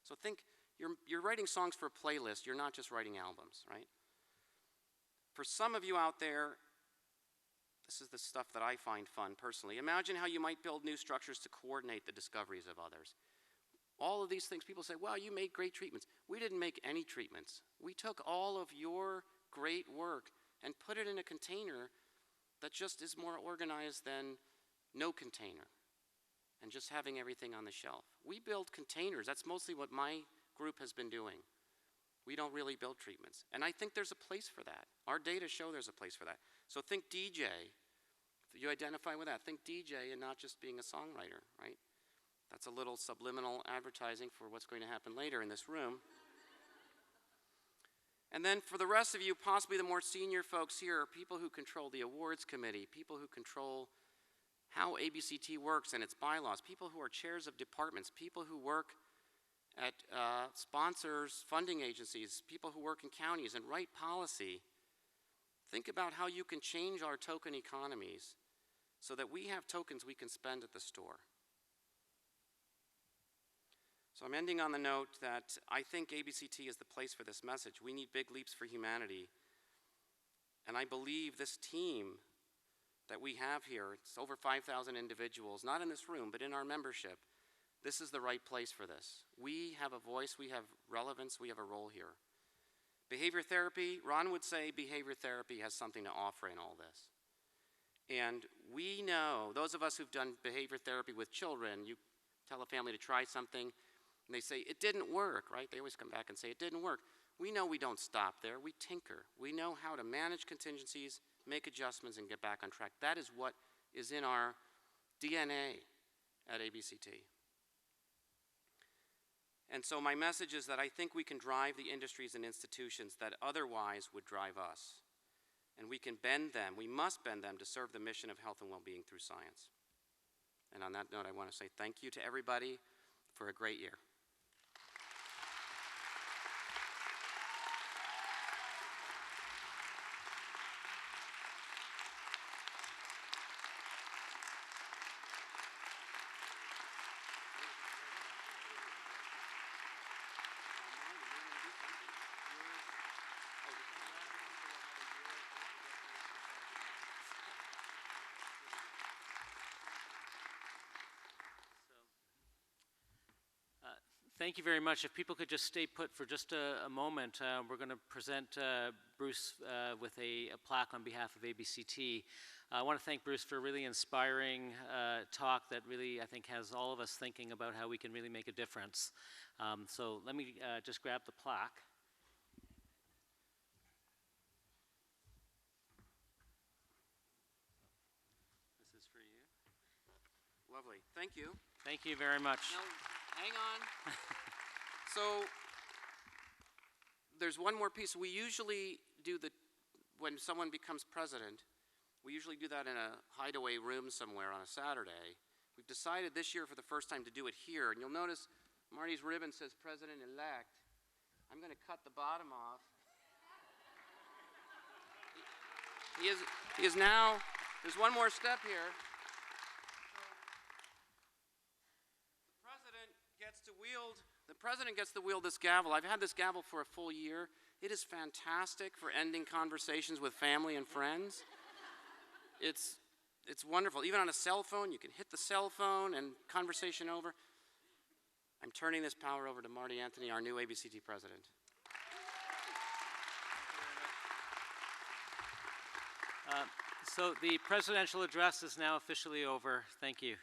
[SPEAKER 2] So think, you're writing songs for a playlist, you're not just writing albums, right? For some of you out there, this is the stuff that I find fun personally. Imagine how you might build new structures to coordinate the discoveries of others. All of these things, people say, wow, you made great treatments. We didn't make any treatments. We took all of your great work and put it in a container that just is more organized than no container and just having everything on the shelf. We build containers. That's mostly what my group has been doing. We don't really build treatments. And I think there's a place for that. Our data show there's a place for that. So think DJ. If you identify with that, think DJ and not just being a songwriter, right? That's a little subliminal advertising for what's going to happen later in this room. And then for the rest of you, possibly the more senior folks here, people who control the awards committee, people who control how ABCT works and its bylaws, people who are chairs of departments, people who work at sponsors, funding agencies, people who work in counties and write policy. Think about how you can change our token economies so that we have tokens we can spend at the store. So I'm ending on the note that I think ABCT is the place for this message. We need big leaps for humanity. And I believe this team that we have here, it's over 5,000 individuals, not in this room, but in our membership, this is the right place for this. We have a voice, we have relevance, we have a role here. Behavior therapy, Ron would say behavior therapy has something to offer in all this. And we know, those of us who've done behavior therapy with children, you tell a family to try something, and they say, it didn't work, right? They always come back and say, it didn't work. We know we don't stop there, we tinker. We know how to manage contingencies, make adjustments, and get back on track. That is what is in our DNA at ABCT. And so my message is that I think we can drive the industries and institutions that otherwise would drive us. And we can bend them, we must bend them to serve the mission of health and well-being through science. And on that note, I want to say thank you to everybody for a great year.
[SPEAKER 1] Thank you very much. If people could just stay put for just a moment, we're going to present Bruce with a plaque on behalf of ABCT. I want to thank Bruce for a really inspiring talk that really, I think, has all of us thinking about how we can really make a difference. So let me just grab the plaque. This is for you.
[SPEAKER 2] Lovely. Thank you.
[SPEAKER 1] Thank you very much.
[SPEAKER 2] Now, hang on. So there's one more piece. We usually do when someone becomes president, we usually do that in a hideaway room somewhere on a Saturday. We've decided this year for the first time to do it here. And you'll notice Marty's ribbon says President-elect. I'm going to cut the bottom off. He is now, there's one more step here. The president gets to wield this gavel. I've had this gavel for a full year. It is fantastic for ending conversations with family and friends. It's it's wonderful. Even on a cell phone, you can hit the cell phone and conversation over. I'm turning this power over to Marty Anthony, our new ABCT president.
[SPEAKER 1] So the presidential address is now officially over. Thank you.